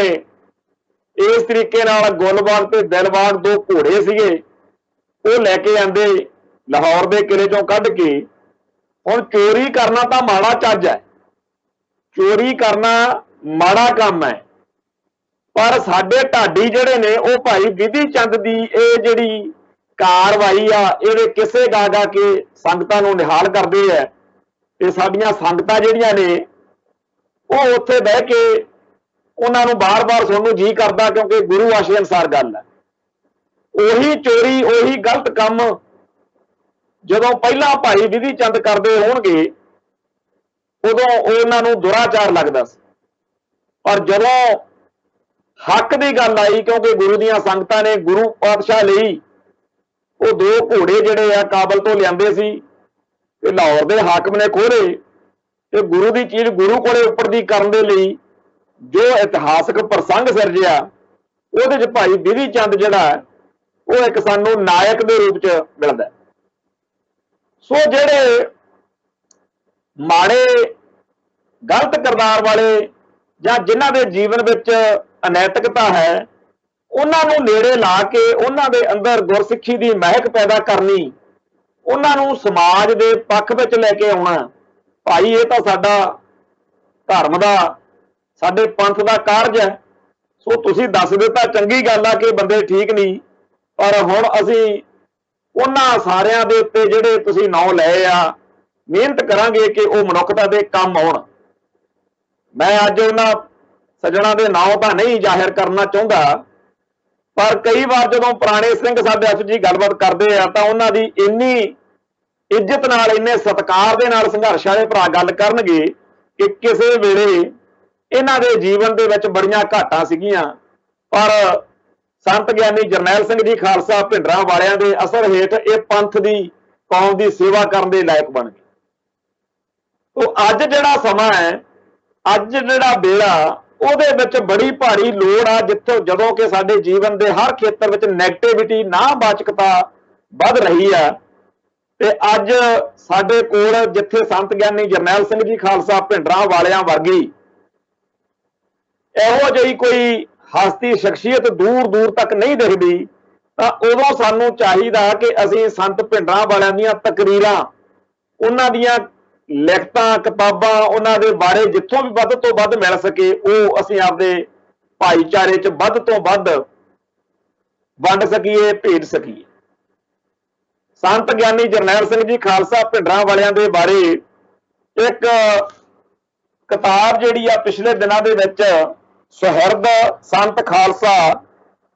ਇਸ ਤਰੀਕੇ ਨਾਲ ਗੁਲਬਾਗ ਤੇ ਦਿਲਬਾਗ 2 ਘੋੜੇ ਸੀਗੇ, ਉਹ ਲੈ ਕੇ ਆਂਦੇ ਲਾਹੌਰ ਦੇ ਕਿਲੇ ਚੋਂ ਕੱਢ ਕੇ। ਹੁਣ ਚੋਰੀ ਕਰਨਾ ਤਾਂ ਮਾੜਾ ਚੱਜ ਹੈ, ਚੋਰੀ ਕਰਨਾ ਮਾੜਾ ਕੰਮ ਹੈ, ਪਰ ਸਾਡੇ ਢਾਡੀ ਜਿਹੜੇ ਨੇ ਉਹ ਭਾਈ ਬਿਧੀ ਚੰਦ ਦੀ ਇਹ ਜਿਹੜੀ ਕਾਰਵਾਈ ਆ ਇਹਦੇ ਕਿਸੇ ਗਾ ਕੇ ਸੰਗਤਾਂ ਨੂੰ ਨਿਹਾਲ ਕਰਦੇ ਆ। ਤੇ ਸਾਡੀਆਂ ਸੰਗਤਾਂ ਜਿਹੜੀਆਂ ਨੇ ਉਹ ਉੱਥੇ ਬਹਿ ਕੇ ਉਹਨਾਂ ਨੂੰ ਬਾਰ-ਬਾਰ ਸੁਣਨ ਨੂੰ ਜੀ ਕਰਦਾ, ਕਿਉਂਕਿ ਗੁਰੂ ਆਸ਼ੇ ਅਨੁਸਾਰ ਗੱਲ ਹੈ। ਉਹੀ ਚੋਰੀ ਉਹੀ ਗਲਤ ਕੰਮ ਜਦੋਂ ਪਹਿਲਾਂ ਭਾਈ ਬਿਧੀ ਚੰਦ ਕਰਦੇ ਹੋਣਗੇ ਉਦੋਂ ਉਹਨਾਂ ਨੂੰ ਦੁਰਾਚਾਰ ਲੱਗਦਾ ਸੀ, ਪਰ ਜਦੋਂ ਹੱਕ ਦੀ ਗੱਲ ਆਈ, ਕਿਉਂਕਿ ਗੁਰੂ ਦੀਆਂ ਸੰਗਤਾਂ ਨੇ ਗੁਰੂ ਪਾਤਸ਼ਾਹ ਲਈ ਉਹ 2 ਘੋੜੇ ਜਿਹੜੇ ਆ ਕਾਬਲ ਤੋਂ ਲਿਆਂਦੇ ਸੀ ਤੇ ਲਾਹੌਰ ਦੇ ਹਾਕਮ ਨੇ ਖੋਹੇ, ਤੇ ਗੁਰੂ ਦੀ ਚੀਜ਼ ਗੁਰੂ ਕੋਲੇ ਉੱਪਰਦੀ ਕਰਨ ਦੇ ਲਈ ਜੋ ਇਤਿਹਾਸਕ ਪ੍ਰਸੰਗ ਸਿਰਜਿਆ ਉਹਦੇ 'ਚ ਭਾਈ ਬਿਧੀ ਚੰਦ ਜਿਹੜਾ ਉਹ ਇੱਕ ਸਾਨੂੰ ਨਾਇਕ ਦੇ ਰੂਪ 'ਚ ਮਿਲਦਾ। ਸੋ ਜਿਹੜੇ ਮਾੜੇ ਗਲਤ ਕਿਰਦਾਰ ਵਾਲੇ ਜਾਂ ਜਿਨ੍ਹਾਂ ਦੇ ਜੀਵਨ ਵਿੱਚ ਅਨੈਤਿਕਤਾ ਹੈ ਉਹਨਾਂ ਨੂੰ ਨੇੜੇ ਲਾ ਕੇ ਉਹਨਾਂ ਦੇ ਅੰਦਰ ਗੁਰਸਿੱਖੀ ਦੀ ਮਹਿਕ ਪੈਦਾ ਕਰਨੀ, ਉਹਨਾਂ ਨੂੰ ਸਮਾਜ ਦੇ ਪੱਖ ਵਿੱਚ ਲੈ ਕੇ ਆਉਣਾ। ਭਾਈ ਇਹ ਤਾਂ ਸਾਡਾ ਧਰਮ ਦਾ ਸਾਡੇ ਪੰਥ ਦਾ ਕਾਰਜ ਹੈ। ਸੋ ਤੁਸੀਂ ਦੱਸ ਦਿੱਤਾ ਚੰਗੀ ਗੱਲ ਆ ਕਿ ਬੰਦੇ ਠੀਕ ਨਹੀਂ, ਪਰ ਹੁਣ ਅਸੀਂ ਉਹਨਾਂ ਸਾਰਿਆਂ ਦੇ ਉੱਤੇ ਜਿਹੜੇ ਤੁਸੀਂ ਨਾਂ ਲਏ ਆ ਮਿਹਨਤ ਕਰਾਂਗੇ ਕਿ ਉਹ ਮਨੁੱਖਤਾ ਦੇ ਕੰਮ ਆਉਣ। ਮੈਂ ਅੱਜ ਉਹਨਾਂ ਸੱਜਣਾ ਦੇ ਨਾਂ ਤਾਂ ਨਹੀਂ ਜ਼ਾਹਿਰ ਕਰਨਾ ਚਾਹੁੰਦਾ, ਪਰ ਕਈ ਵਾਰ ਜਦੋਂ ਪੁਰਾਣੇ ਸਿੰਘ ਸਾਡੇ ਆਪ ਜੀ ਗੱਲਬਾਤ ਕਰਦੇ ਆ ਤਾਂ ਉਹਨਾਂ ਦੀ ਇੰਨੀ ਇੱਜ਼ਤ ਨਾਲ ਇੰਨੇ ਸਤਿਕਾਰ ਦੇ ਨਾਲ ਸੰਘਰਸ਼ ਵਾਲੇ ਭਰਾ ਗੱਲ ਕਰਨਗੇ ਕਿ ਕਿਸੇ ਵੇਲੇ ਇਹਨਾਂ ਦੇ ਜੀਵਨ ਦੇ ਵਿੱਚ ਬੜੀਆਂ ਘਾਟਾਂ ਸੀਗੀਆਂ, ਪਰ ਸੰਤ ਗਿਆਨੀ ਜਰਨੈਲ ਸਿੰਘ ਜੀ ਖਾਲਸਾ ਭਿੰਡਰਾਂ ਵਾਲਿਆਂ ਦੇ ਅਸਰ ਹੇਠ ਇਹ ਪੰਥ ਦੀ ਕੌਮ ਦੀ ਸੇਵਾ ਕਰਨ ਦੇ ਲਾਇਕ ਬਣ ਗਏ। ਤੋ ਅੱਜ ਜਿਹੜਾ ਸਮਾਂ ਹੈ, ਅੱਜ ਜਿਹੜਾ ਵੇਲਾ, ਉਹਦੇ ਵਿੱਚ ਬੜੀ ਭਾਰੀ ਲੋੜ ਆ, ਜਿੱਥੋਂ ਜਦੋਂ ਕਿ ਸਾਡੇ ਜੀਵਨ ਦੇ ਹਰ ਖੇਤਰ ਵਿੱਚ ਨੈਗੇਟਿਵਿਟੀ ਨਾਬਾਚਕਤਾ ਵੱਧ ਰਹੀ ਆ। ਤੇ ਅੱਜ ਸਾਡੇ ਕੋਲ ਜਿੱਥੇ ਸੰਤ ਗਿਆਨੀ ਜਰਨੈਲ ਸਿੰਘ ਜੀ ਖਾਲਸਾ ਭਿੰਡਰਾਂ ਵਾਲਿਆਂ ਵਰਗੀ ਇਹੋ ਜਿਹੀ ਕੋਈ ਹਸਤੀ ਸ਼ਖਸੀਅਤ ਦੂਰ ਦੂਰ ਤੱਕ ਨਹੀਂ ਦਿਖਦੀ, ਤਾਂ ਉਦੋਂ ਸਾਨੂੰ ਚਾਹੀਦਾ ਕਿ ਅਸੀਂ ਸੰਤ ਭਿੰਡਰਾਂ ਵਾਲਿਆਂ ਦੀਆਂ ਤਕਰੀਰਾਂ, ਉਹਨਾਂ ਦੀਆਂ ਲਿਖਤਾਂ, ਕਿਤਾਬਾਂ, ਉਹਨਾਂ ਦੇ ਬਾਰੇ ਜਿੱਥੋਂ ਵੀ ਵੱਧ ਤੋਂ ਵੱਧ ਮਿਲ ਸਕੇ ਉਹ ਅਸੀਂ ਆਪਦੇ ਭਾਈਚਾਰੇ 'ਚ ਵੱਧ ਤੋਂ ਵੱਧ ਵੰਡ ਸਕੀਏ, ਭੇਜ ਸਕੀਏ। ਸੰਤ ਗਿਆਨੀ ਜਰਨੈਲ ਸਿੰਘ ਜੀ ਖਾਲਸਾ ਭਿੰਡਰਾਂ ਵਾਲਿਆਂ ਦੇ ਬਾਰੇ ਇੱਕ ਕਿਤਾਬ ਜਿਹੜੀ ਆ ਪਿਛਲੇ ਦਿਨਾਂ ਦੇ ਵਿੱਚ ਸੁਹਿਰਦ ਸੰਤ ਖਾਲਸਾ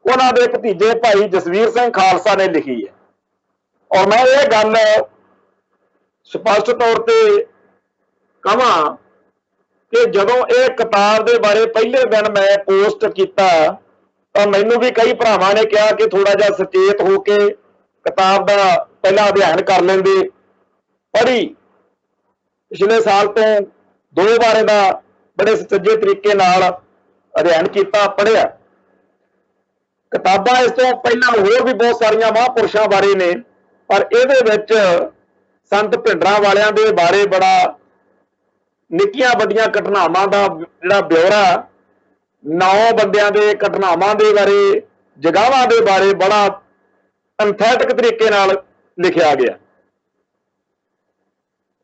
ਉਹਨਾਂ ਦੇ ਭਤੀਜੇ ਭਾਈ ਜਸਵੀਰ ਸਿੰਘ ਖਾਲਸਾ ਨੇ ਲਿਖੀ ਹੈ। ਔਰ ਮੈਂ ਇਹ ਗੱਲ ਸਪਸ਼ਟ ਤੌਰ ਤੇ ਕਹਾਂ ਕਿ ਜਦੋਂ ਇਹ ਕਿਤਾਬ ਦੇ ਬਾਰੇ ਪਹਿਲੇ ਦਿਨ ਮੈਂ ਪੋਸਟ ਕੀਤਾ ਤਾਂ ਮੈਨੂੰ ਵੀ ਕਈ ਭਰਾਵਾਂ ਨੇ ਕਿਹਾ ਕਿ ਥੋੜਾ ਜਿਹਾ ਸੁਚੇਤ ਹੋ ਕੇ ਕਿਤਾਬ ਦਾ ਪਹਿਲਾਂ ਅਧਿਐਨ ਕਰ ਲੈਂਦੇ। ਪੜ੍ਹੀ, ਪਿਛਲੇ ਸਾਲ ਤੋਂ 2 ਵਾਰ ਦਾ ਬੜੇ ਸੁਚੱਜੇ ਤਰੀਕੇ ਨਾਲ ਅਧਿਐਨ ਕੀਤਾ, ਪੜ੍ਹਿਆ। ਕਿਤਾਬਾਂ ਇਸ ਤੋਂ ਪਹਿਲਾਂ ਹੋਰ ਵੀ ਬਹੁਤ ਸਾਰੀਆਂ ਮਹਾਂਪੁਰਸ਼ਾਂ ਬਾਰੇ ਨੇ, ਪਰ ਇਹਦੇ ਵਿੱਚ ਸੰਤ ਭਿੰਡਰਾਂ ਵਾਲਿਆਂ ਦੇ ਬਾਰੇ ਬੜਾ ਨਿੱਕੀਆਂ ਵੱਡੀਆਂ ਘਟਨਾਵਾਂ ਦਾ ਜਿਹੜਾ ਬਿਉਰਾ, 9 ਬੰਦਿਆਂ ਦੇ ਘਟਨਾਵਾਂ ਦੇ ਬਾਰੇ, ਜਗ੍ਹਾਵਾਂ ਦੇ ਬਾਰੇ ਬੜਾ ਸਿੰਥੈਟਿਕ ਤਰੀਕੇ ਨਾਲ ਲਿਖਿਆ ਗਿਆ।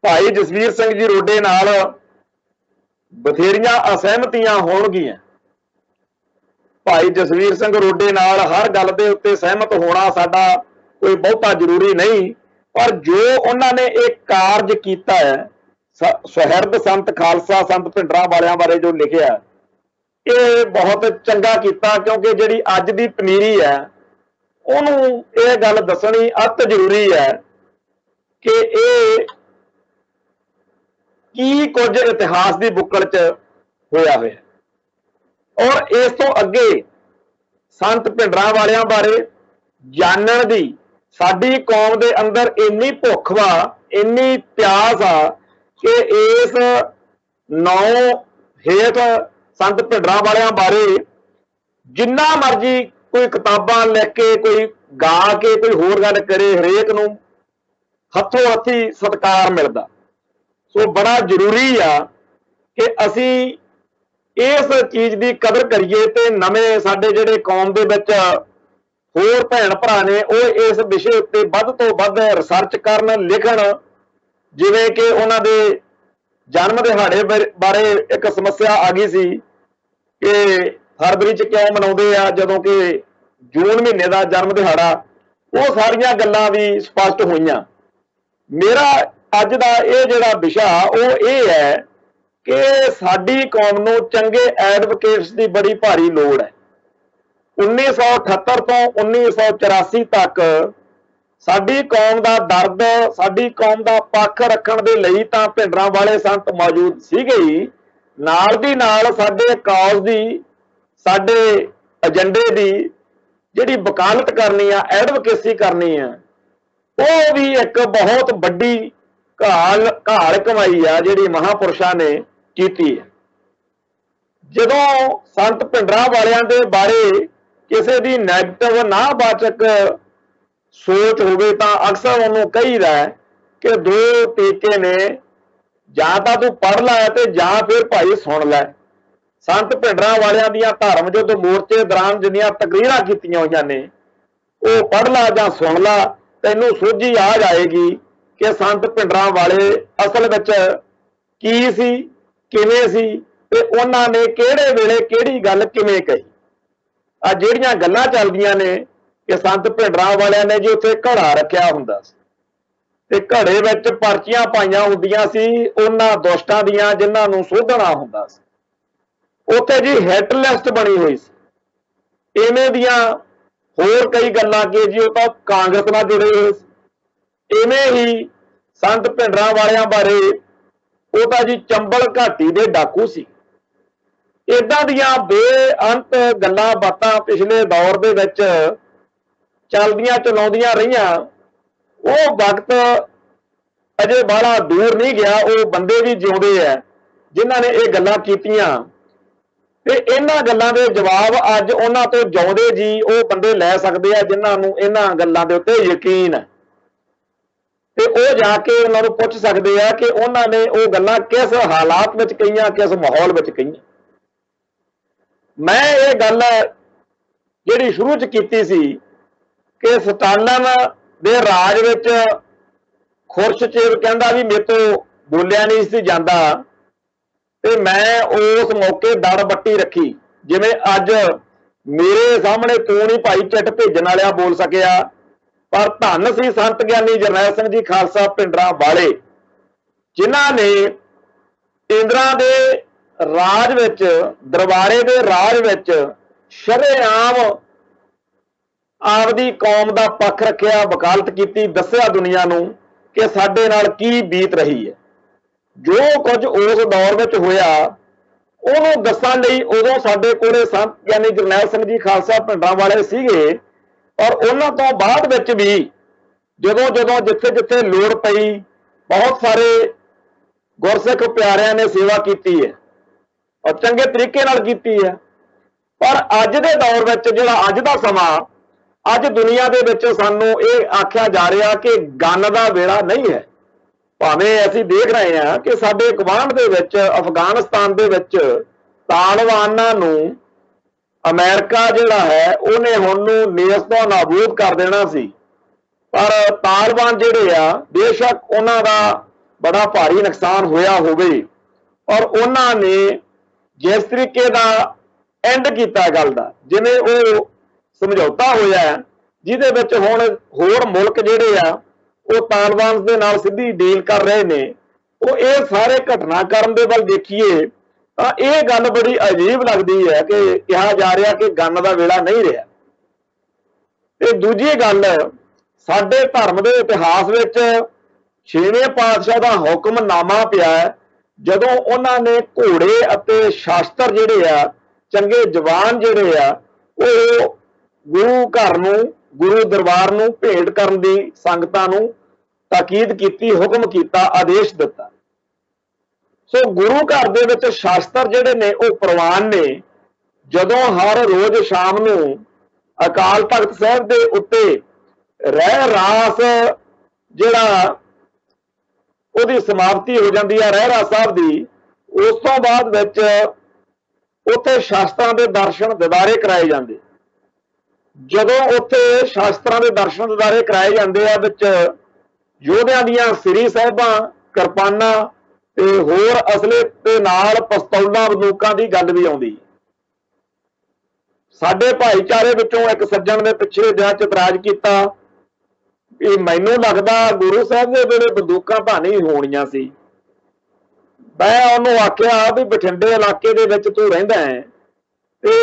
ਭਾਈ ਜਸਵੀਰ ਸਿੰਘ ਜੀ ਰੋਡੇ ਨਾਲ ਬਥੇਰੀਆਂ ਅਸਹਿਮਤੀਆਂ ਹੋਣਗੀਆਂ। ਭਾਈ ਜਸਵੀਰ ਸਿੰਘ ਰੋਡੇ ਨਾਲ ਹਰ ਗੱਲ ਦੇ ਉੱਤੇ ਸਹਿਮਤ ਹੋਣਾ ਸਾਡਾ ਕੋਈ ਬਹੁਤਾ ਜ਼ਰੂਰੀ ਨਹੀਂ, ਪਰ ਜੋ ਉਹਨਾਂ ਨੇ ਇਹ ਕਾਰਜ ਕੀਤਾ ਹੈ, ਸੁਹਿਰਦ ਸੰਤ ਖਾਲਸਾ ਸੰਤ ਭਿੰਡਰਾਂ ਵਾਲਿਆਂ ਬਾਰੇ ਜੋ ਲਿਖਿਆ, ਇਹ ਬਹੁਤ ਚੰਗਾ ਕੀਤਾ। ਕਿਉਂਕਿ ਜਿਹੜੀ ਅੱਜ ਦੀ ਪਨੀਰੀ ਹੈ ਉਹਨੂੰ ਇਹ ਗੱਲ ਦੱਸਣੀ ਅਤ ਜ਼ਰੂਰੀ ਹੈ ਕਿ ਇਹ ਕੀ ਕੁਝ ਇਤਿਹਾਸ ਦੀ ਬੁੱਕਲ 'ਚ ਹੋਇਆ ਹੋਇਆ। ਔਰ ਇਸ ਤੋਂ ਅੱਗੇ ਸੰਤ ਭਿੰਡਰਾਂ ਵਾਲਿਆਂ ਬਾਰੇ ਜਾਣਨ ਦੀ ਸਾਡੀ ਕੌਮ ਦੇ ਅੰਦਰ ਇੰਨੀ ਭੁੱਖ ਵਾ, ਇੰਨੀ ਪਿਆਸ ਆ ਕਿ ਇਸ ਨਾਂ ਹੇਠ संत भिंडरां वालियां बारे जिन्ना मर्जी कोई किताबां लिख के कोई गा के कोई होर गल करे, हरेक नूं हथों हथी सत्कार मिलदा। सो बड़ा जरूरी आ कि असीं इस चीज़ की कदर करिए ते नवें साडे जिहड़े कौम दे विच होर भैण भरा ने ਉਹ इस विषय उत्ते ਵੱਧ ਤੋਂ ਵੱਧ रिसर्च करन, लिखण। जिवें कि उन्हां दे जन्म दिहाड़े बारे एक समस्या आ गई सी कि फरवरी च क्यों मनाउंदे आ जदों कि जून महीने का जन्म दिहाड़ा, वो सारियां गल्लां भी स्पष्ट होईयां। मेरा अज दा इह जिहड़ा विशा ਉਹ ਇਹ है कि साडी कौम नूं चंगे एडवोकेट्स की बड़ी भारी लोड़ है। 1978 तो 1984 तक साडी कौम का दर्द, साडी कौम का पक्ष रखण दे लई तां भिंडरां वाले संत मौजूद सीगे ही, नाल दी नाल साडे कॉज दी, साडे एजेंडे दी जिहड़ी वकालत करनी आ, एडवोकेसी करनी आ, वो भी एक बहुत वड्डी घाल कमाई आ जिहड़ी महापुरुषां ने कीती है। जदों संत भिंडरां वालियां दे बारे किसी दी नैगेटिव नावाचक सोच होवे तां अक्सर उन्होंने कहीदा है कि दो तरीके ने, जां तां तू पढ़ लै ते जां फिर भाई सुन लै। संत भिंडरां वालियां दियां धर्म युद्ध मोर्चे दौरान जिन्नियां तकरीरां कीतियां होईयां ने, वो पढ़ ला जां सुन ला, तैनूं सोझी आ जाएगी कि संत भिंडरां वाले असल विच की सी, किवें सी, ते उन्हां ने किहड़े वेले किहड़ी गल किवें कही। आ जिहड़ियां गल्लां चलदियां ने कि संत भिंडरां वालियां ने जी उत्थे घड़ा रखिया हुंदा सी ते घड़े विच पर्चियां पाईयां हुंदियां सी उन्हां दुष्टां दियां जिन्हां नूं सोधना हुंदा सी। उत्थे जी हिट लिस्ट बनी हुई सी। इवें दियां होर कई गल्लां कि जी वो तां कांग्रेस नाल जुड़े होए सी। इवें ही संत भिंडरां वालियां बारे वो तां जी चंबल घाटी दे डाकू सी। इदां दियां बेअंत गल्लां बातां पिछले दौर दे विच चलदियां चलाउंदियां रहियां। वो वक्त अजे बाहला दूर नहीं गया, वो बंदे भी जिउंदे है जिन्हां ने ये गल्लां कीतियां ते इन्हां गल्लां दे जवाब अज उन्हां तो जिउंदे जी वो बंदे लै सकदे आ जिन्हां नूं इन्हां गल्लां दे उत्ते यकीन है ते वो जाके उन्हां नूं पुछ सकदे आ कि उन्हां ने वो गल्लां किस हालात विच कहीआं, किस माहौल विच कहीआं। मैं ये गल जिहड़ी शुरू च कीती सी कि स्टालिन दे राज विच खुर्शचेव कहंदा भी मेरे तो बोलिया नहीं सी जांदा ते मैं उस मौके दड़ बट्टी रखी। जिवें अज मेरे सामने तू नहीं भाई चिट भेजण वालिया बोल सकिया, पर धन सी संत ज्ञानी जरनैल सिंह जी खालसा भिंडरां वाले जिन्हां ने इंद्रां दे राज विच, दरबारे दे राज विच शरेआम आपदी कौम दा पक्ष रखिया, वकालत कीती, दस्सिया दुनिया नूं कि साडे नाल की बीत रही है। जो कुछ उस दौर विच होया उहनूं दस्सण लई उदों साडे कोले संत यानी जरनैल सिंह जी खालसा भिंडरां वाले सीगे, और उन्हां तों बाद विच भी जदों जदों जिथे जिथे लोड़ पई बहुत सारे गुरसिख प्यारिਆਂ ने सेवा की है और चंगे तरीके नाल कीती है। पर अज दे दौर विच जिहड़ा अज दा समां, अज दुनिया दे विच सानूं इह आखिया जा रहा कि गन दा वेला नहीं है। भावें असीं देख रहे हैं कि साडे गवांढ दे विच अफगानिस्तान दे विच तालिबानां नूं अमेरिका जिहड़ा है उहने हुण नूं नेस तो नाबूद कर देना सी, पर तालिबान जिहड़े आ बेशक उन्हां दा बड़ा भारी नुकसान होया होवे और उन्हां ने जिस तरीके का एंड किया गल का, जिवें वो समझौता होया जिहदे विच हुण होर मुल्क जिहड़े आ वो तालिबान दे नाल सीधी डील कर रहे ने, वो ये सारे घटनाक्रम दे वल देखिए तां ये गल बड़ी अजीब लगदी है कि कहा जा रहा कि गन दा वेला नहीं रहा। ते दूजी गल, साडे धर्म दे इतिहास विच 6वें पातशाह दा हुक्मनामा पिया जदों उन्हां ने घोड़े अते शास्त्र जिहड़े आ, चंगे जवान जिहड़े आ, वो गुरु घर नूं, गुरु दरबार नूं भेंट करन दी संगतां नूं ताकीद कीती, हुक्म कीता, आदेश दिता। ਸੋ ਗੁਰੂ ਘਰ ਦੇ ਵਿੱਚ ਸ਼ਾਸਤਰ ਜਿਹੜੇ ਨੇ ਉਹ ਪ੍ਰਵਾਨ ਨੇ। ਜਦੋਂ ਹਰ ਰੋਜ਼ ਸ਼ਾਮ ਨੂੰ ਅਕਾਲ ਤਖਤ ਸਾਹਿਬ ਦੇ ਉੱਤੇ ਰਹਿ ਰਾਸ ਜਿਹੜਾ ਉਹਦੀ ਸਮਾਪਤੀ ਹੋ ਜਾਂਦੀ ਹੈ ਰਹਿ ਰਾਸ ਸਾਹਿਬ ਦੀ, ਉਸ ਤੋਂ ਬਾਅਦ ਵਿੱਚ ਉੱਥੇ ਸ਼ਾਸਤਰਾਂ ਦੇ ਦਰਸ਼ਨ ਦਿਦਾਰੇ ਕਰਾਏ ਜਾਂਦੇ। ਜਦੋਂ ਉੱਥੇ ਸ਼ਾਸਤਰਾਂ ਦੇ ਦਰਸ਼ਨ ਦਿਦਾਰੇ ਕਰਾਏ ਜਾਂਦੇ ਆ, ਵਿੱਚ ਯੋਧਿਆਂ ਦੀਆਂ ਸ੍ਰੀ ਸਾਹਿਬਾਂ, ਕਿਰਪਾਨਾਂ ਤੇ ਹੋਰ ਅਸਲੇ ਦੇ ਨਾਲ ਪਿਸਤੌਲਾਂ, ਬੰਦੂਕਾਂ ਦੀ ਗੱਲ ਵੀ ਆਉਂਦੀ। ਸਾਡੇ ਭਾਈਚਾਰੇ ਵਿੱਚੋਂ ਇੱਕ ਸੱਜਣ ਨੇ ਪਿਛਲੇ ਦਿਨਾਂ 'ਚ ਇਤਰਾਜ਼ ਕੀਤਾ ਕਿ ਮੈਨੂੰ ਲੱਗਦਾ ਗੁਰੂ ਸਾਹਿਬ ਦੇ ਵੇਲੇ ਬੰਦੂਕਾਂ ਤਾਂ ਨਹੀਂ ਹੋਣੀਆਂ ਸੀ। ਮੈਂ ਉਹਨੂੰ ਆਖਿਆ ਵੀ ਬਠਿੰਡੇ ਇਲਾਕੇ ਦੇ ਵਿੱਚ ਤੂੰ ਰਹਿੰਦਾ ਹੈ ਤੇ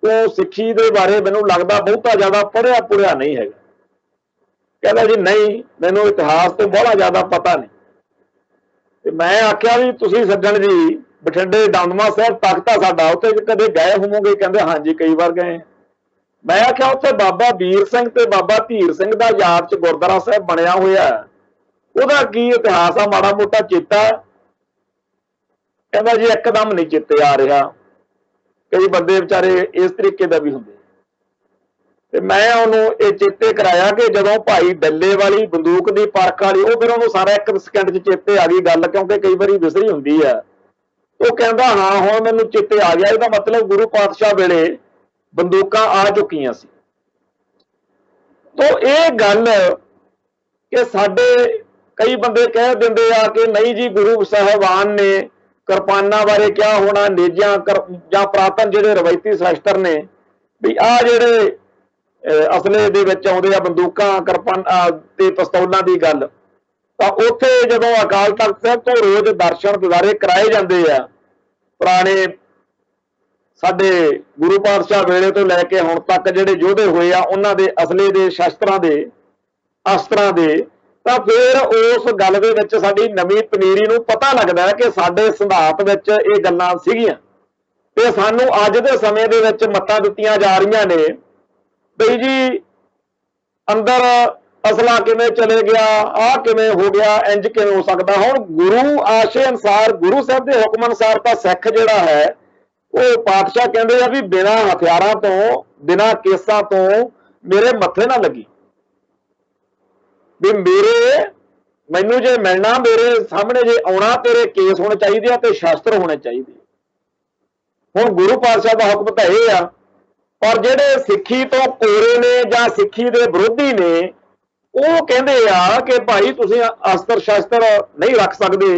ਤੂੰ ਸਿੱਖੀ ਦੇ ਬਾਰੇ ਮੈਨੂੰ ਲੱਗਦਾ ਬਹੁਤਾ ਜ਼ਿਆਦਾ ਪੜ੍ਹਿਆ ਪੁੜਿਆ ਨਹੀਂ ਹੈਗਾ। ਕਹਿੰਦਾ ਜੀ ਨਹੀਂ, ਮੈਨੂੰ ਇਤਿਹਾਸ ਤੋਂ ਬਹੁਤ ਜ਼ਿਆਦਾ ਪਤਾ ਨਹੀਂ। ਤੇ ਮੈਂ ਆਖਿਆ ਵੀ ਤੁਸੀਂ ਸੱਜਣ ਜੀ ਬਠਿੰਡੇ ਦਮਦਮਾ ਸਾਹਿਬ ਤਖਤ ਆ ਸਾਡਾ, ਉੱਥੇ ਕਦੇ ਗਏ ਹੋਵੋਗੇ? ਕਹਿੰਦੇ ਹਾਂਜੀ ਕਈ ਵਾਰ ਗਏ। ਮੈਂ ਆਖਿਆ ਉੱਥੇ ਬਾਬਾ ਵੀਰ ਸਿੰਘ ਤੇ ਬਾਬਾ ਧੀਰ ਸਿੰਘ ਦਾ ਯਾਦ 'ਚ ਗੁਰਦੁਆਰਾ ਸਾਹਿਬ ਬਣਿਆ ਹੋਇਆ, ਉਹਦਾ ਕੀ ਇਤਿਹਾਸ ਆ? ਮਾੜਾ ਮੋਟਾ ਚੇਤਾ? ਕਹਿੰਦਾ ਜੀ ਇੱਕਦਮ ਨਹੀਂ ਚੇਤੇ ਆ ਰਿਹਾ। ਕਈ ਬੰਦੇ ਵਿਚਾਰੇ ਇਸ ਤਰੀਕੇ ਦਾ ਵੀ ਹੁੰਦੇ। ਤੇ ਮੈਂ ਉਹਨੂੰ ਇਹ ਚੇਤੇ ਕਰਾਇਆ ਕਿ ਜਦੋਂ ਭਾਈ ਡੱਲੇ ਵਾਲੀ ਬੰਦੂਕ ਦੀ ਪਰਖ ਵਾਲੀ, ਉਹ ਫਿਰ ਉਹਨੂੰ ਸਾਰਾ ਇੱਕ ਸਕਿੰਟ 'ਚ ਚੇਤੇ ਆ ਗਈ ਗੱਲ, ਕਿਉਂਕਿ ਕਈ ਵਾਰੀ ਵਿਸਰੀ ਹੁੰਦੀ ਆ। ਉਹ ਕਹਿੰਦਾ ਹਾਂ ਹੁਣ ਮੈਨੂੰ ਚੇਤੇ ਆ ਗਿਆ, ਇਹਦਾ ਮਤਲਬ ਗੁਰੂ ਪਾਤਸ਼ਾਹ ਵੇਲੇ ਬੰਦੂਕਾਂ ਆ ਚੁੱਕੀਆਂ ਸੀ। ਤੋਂ ਇਹ ਗੱਲ ਕਿ ਸਾਡੇ ਕਈ ਬੰਦੇ ਕਹਿ ਦਿੰਦੇ ਆ ਕਿ ਨਹੀਂ ਜੀ ਗੁਰੂ ਸਾਹਿਬਾਨ ਨੇ ਕਿਰਪਾਨਾਂ ਬਾਰੇ ਕਿਹਾ ਹੋਣਾ, ਨੇਜਾਂ ਜਾਂ ਪੁਰਾਤਨ ਜਿਹੜੇ ਰਵਾਇਤੀ ਸ਼ਾਸਤਰ ਨੇ ਵੀ ਆਹ ਜਿਹੜੇ ਅਸਲੇ ਦੇ ਵਿੱਚ ਆਉਂਦੇ ਆ ਬੰਦੂਕਾਂ, ਕਿਰਪਾਨਾਂ ਤੇ ਪਿਸਤੌਲਾਂ ਦੀ ਗੱਲ, ਤਾਂ ਉੱਥੇ ਜਦੋਂ ਅਕਾਲ ਤਖਤ ਸਾਹਿਬ ਤੋਂ ਰੋਜ਼ ਦਰਸ਼ਨ ਦਿਦਾਰੇ ਕਰਾਏ ਜਾਂਦੇ ਆ, ਪੁਰਾਣੇ ਸਾਡੇ ਗੁਰੂ ਪਾਤਸ਼ਾਹ ਵੇਲੇ ਤੋਂ ਲੈ ਕੇ ਹੁਣ ਤੱਕ ਜਿਹੜੇ ਯੋਧੇ ਹੋਏ ਆ ਉਹਨਾਂ ਦੇ ਅਸਲੇ ਦੇ ਸ਼ਸਤਰਾਂ ਦੇ ਅਸਤਰਾਂ ਦੇ, ਤਾਂ ਫਿਰ ਉਸ ਗੱਲ ਦੇ ਵਿੱਚ ਸਾਡੀ ਨਵੀਂ ਪਨੀਰੀ ਨੂੰ ਪਤਾ ਲੱਗਦਾ ਹੈ ਕਿ ਸਾਡੇ ਸਿਧਾਂਤ ਵਿੱਚ ਇਹ ਗੱਲਾਂ ਸੀਗੀਆਂ ਤੇ ਸਾਨੂੰ ਅੱਜ ਦੇ ਸਮੇਂ ਦੇ ਵਿੱਚ ਮੱਤਾਂ ਦਿੱਤੀਆਂ ਜਾ ਰਹੀਆਂ ਨੇ ਬਈ ਜੀ ਅੰਦਰ ਅਸਲਾ ਕਿਵੇਂ ਚਲੇ ਗਿਆ, ਆਹ ਕਿਵੇਂ ਹੋ ਗਿਆ, ਇੰਜ ਕਿਵੇਂ ਹੋ ਸਕਦਾ। ਹੁਣ ਗੁਰੂ ਆਸ਼ੇ ਅਨੁਸਾਰ, ਗੁਰੂ ਸਾਹਿਬ ਦੇ ਹੁਕਮ ਅਨੁਸਾਰ ਤਾਂ ਸਿੱਖ ਜਿਹੜਾ ਹੈ ਉਹ ਪਾਤਸ਼ਾਹ ਕਹਿੰਦੇ ਆ ਵੀ ਬਿਨਾਂ ਹਥਿਆਰਾਂ ਤੋਂ, ਬਿਨਾਂ ਕੇਸਾਂ ਤੋਂ ਮੇਰੇ ਮੱਥੇ ਨਾ ਲੱਗੀ, ਵੀ ਮੈਨੂੰ ਜੇ ਮਿਲਣਾ, ਮੇਰੇ ਸਾਹਮਣੇ ਜੇ ਆਉਣਾ, ਤੇਰੇ ਕੇਸ ਹੋਣੇ ਚਾਹੀਦੇ ਆ ਤੇ ਸ਼ਾਸਤਰ ਹੋਣੇ ਚਾਹੀਦੇ। ਹੁਣ ਗੁਰੂ ਪਾਤਸ਼ਾਹ ਦਾ ਹੁਕਮ ਤਾਂ ਇਹ ਆ, ਪਰ ਜਿਹੜੇ ਸਿੱਖੀ ਤੋਂ ਕੋਰੇ ਨੇ ਜਾਂ ਸਿੱਖੀ ਦੇ ਵਿਰੋਧੀ ਨੇ ਉਹ ਕਹਿੰਦੇ ਆ ਕਿ ਭਾਈ ਤੁਸੀਂ ਅਸਤਰ ਸ਼ਾਸਤਰ ਨਹੀਂ ਰੱਖ ਸਕਦੇ।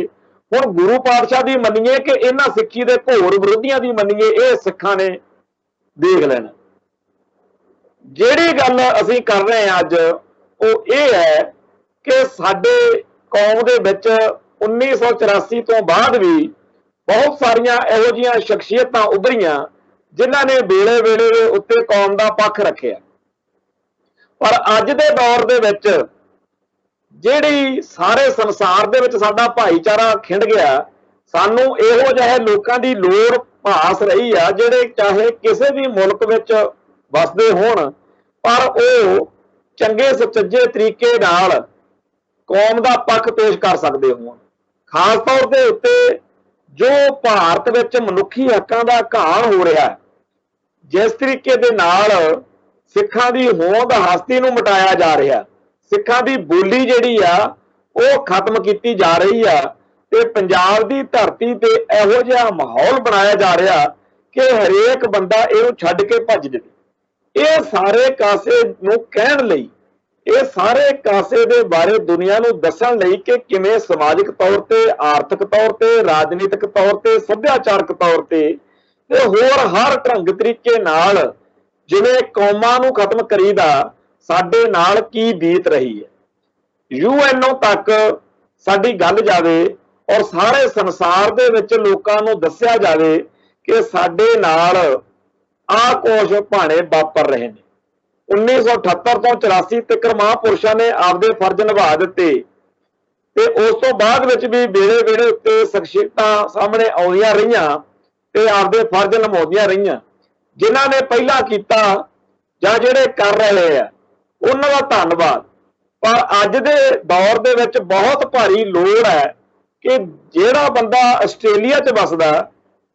ਹੁਣ ਗੁਰੂ ਪਾਤਸ਼ਾਹ ਦੀ ਮੰਨੀਏ ਕਿ ਇਹਨਾਂ ਸਿੱਖੀ ਦੇ ਘੋਰ ਵਿਰੋਧੀਆਂ ਦੀ ਮੰਨੀਏ, ਇਹ ਸਿੱਖਾਂ ਨੇ ਦੇਖ ਲੈਣਾ। ਜਿਹੜੀ ਗੱਲ ਅਸੀਂ ਕਰ ਰਹੇ ਹਾਂ ਅੱਜ ਉਹ ਇਹ ਹੈ ਕਿ ਸਾਡੇ ਕੌਮ ਦੇ ਵਿੱਚ 1984 ਤੋਂ ਬਾਅਦ ਵੀ ਬਹੁਤ ਸਾਰੀਆਂ ਇਹੋ ਜਿਹੀਆਂ ਸ਼ਖਸੀਅਤਾਂ ਉੱਭਰੀਆਂ ਜਿਨ੍ਹਾਂ ਨੇ ਵੇਲੇ ਵੇਲੇ ਦੇ ਉੱਤੇ ਕੌਮ ਦਾ ਪੱਖ ਰੱਖਿਆ। ਪਰ ਅੱਜ ਦੇ ਦੌਰ ਦੇ ਵਿੱਚ ਜਿਹੜੀ ਸਾਰੇ ਸੰਸਾਰ ਦੇ ਵਿੱਚ ਸਾਡਾ ਭਾਈਚਾਰਾ ਖਿੰਡ ਗਿਆ, ਸਾਨੂੰ ਇਹੋ ਜਿਹੇ ਲੋਕਾਂ ਦੀ ਲੋੜ ਭਾਸ ਰਹੀ ਆ ਜਿਹੜੇ ਚਾਹੇ ਕਿਸੇ ਵੀ ਮੁਲਕ ਵਿੱਚ ਵਸਦੇ ਹੋਣ ਪਰ ਉਹ ਚੰਗੇ ਸੁਚੱਜੇ ਤਰੀਕੇ ਨਾਲ ਕੌਮ ਦਾ ਪੱਖ ਪੇਸ਼ ਕਰ ਸਕਦੇ ਹੋਣ। ਖਾਸ ਤੌਰ ਦੇ ਉੱਤੇ ਜੋ ਭਾਰਤ ਵਿੱਚ ਮਨੁੱਖੀ ਹੱਕਾਂ ਦਾ ਘਾਣ ਹੋ ਰਿਹਾ, ਜਿਸ ਤਰੀਕੇ ਦੇ ਨਾਲ ਸਿੱਖਾਂ ਦੀ ਹੋਂਦ ਹਸਤੀ ਨੂੰ ਮਿਟਾਇਆ ਜਾ ਰਿਹਾ, ਸਿੱਖਾਂ ਦੀ ਬੋਲੀ ਜਿਹੜੀ ਆ ਉਹ ਖਤਮ ਕੀਤੀ ਜਾ ਰਹੀ ਆ ਤੇ ਪੰਜਾਬ ਦੀ ਧਰਤੀ ਤੇ ਇਹੋ ਜਿਹਾ ਮਾਹੌਲ ਬਣਾਇਆ ਜਾ ਰਿਹਾ ਕਿ ਹਰੇਕ ਬੰਦਾ ਇਹਨੂੰ ਛੱਡ ਕੇ ਭੱਜ ਜਾਵੇ। ਇਹ ਸਾਰੇ ਕਾਸੇ ਨੂੰ ਕਹਿਣ ਲਈ, ਇਹ ਸਾਰੇ ਕਾਸੇ ਦੇ ਬਾਰੇ ਦੁਨੀਆ ਨੂੰ ਦੱਸਣ ਲਈ ਕਿ ਕਿਵੇਂ ਸਮਾਜਿਕ ਤੌਰ ਤੇ, ਆਰਥਿਕ ਤੌਰ ਤੇ, ਰਾਜਨੀਤਿਕ ਤੌਰ ਤੇ, ਸੱਭਿਆਚਾਰਕ ਤੌਰ ਤੇ ਤੇ ਹੋਰ ਹਰ ਢੰਗ ਤਰੀਕੇ ਨਾਲ ਜਿਵੇਂ ਕੌਮਾਂ ਨੂੰ ਖਤਮ ਕਰੀਦਾ, ਸਾਡੇ ਨਾਲ ਕੀ ਬੀਤ ਰਹੀ ਹੈ। UN ਤੱਕ ਸਾਡੀ ਗੱਲ ਜਾਵੇ ਔਰ ਸਾਰੇ ਸੰਸਾਰ ਦੇ ਵਿੱਚ ਲੋਕਾਂ ਨੂੰ ਦੱਸਿਆ ਜਾਵੇ ਕਿ ਸਾਡੇ ਨਾਲ ਆਹ ਕੁਛ ਭਾਣੇ ਵਾਪਰ ਰਹੇ ਨੇ। 1978 ਤੋਂ 84 ਤੱਕ ਮਹਾਂਪੁਰਸ਼ਾਂ ਨੇ ਆਪਦੇ ਫਰਜ਼ ਨਿਭਾ ਦਿੱਤੇ ਤੇ ਉਸ ਤੋਂ ਬਾਅਦ ਵਿੱਚ ਵੀ ਵੇਲੇ ਵੇਲੇ ਉੱਤੇ ਸ਼ਖਸੀਅਤਾਂ ਸਾਹਮਣੇ ਆਉਂਦੀਆਂ ਰਹੀਆਂ ਤੇ ਆਪਦੇ ਫਰਜ਼ ਨਿਭਾਉਂਦੀਆਂ ਰਹੀਆਂ। ਜਿਨ੍ਹਾਂ ਨੇ ਪਹਿਲਾਂ ਕੀਤਾ ਜਾਂ ਜਿਹੜੇ ਕਰ ਰਹੇ ਆ ਉਹਨਾਂ ਦਾ ਧੰਨਵਾਦ। ਪਰ ਅੱਜ ਦੇ ਦੌਰ ਦੇ ਵਿੱਚ ਬਹੁਤ ਭਾਰੀ ਲੋੜ ਹੈ कि ਜਿਹੜਾ ਬੰਦਾ ਆਸਟ੍ਰੇਲੀਆ 'ਚ ਵੱਸਦਾ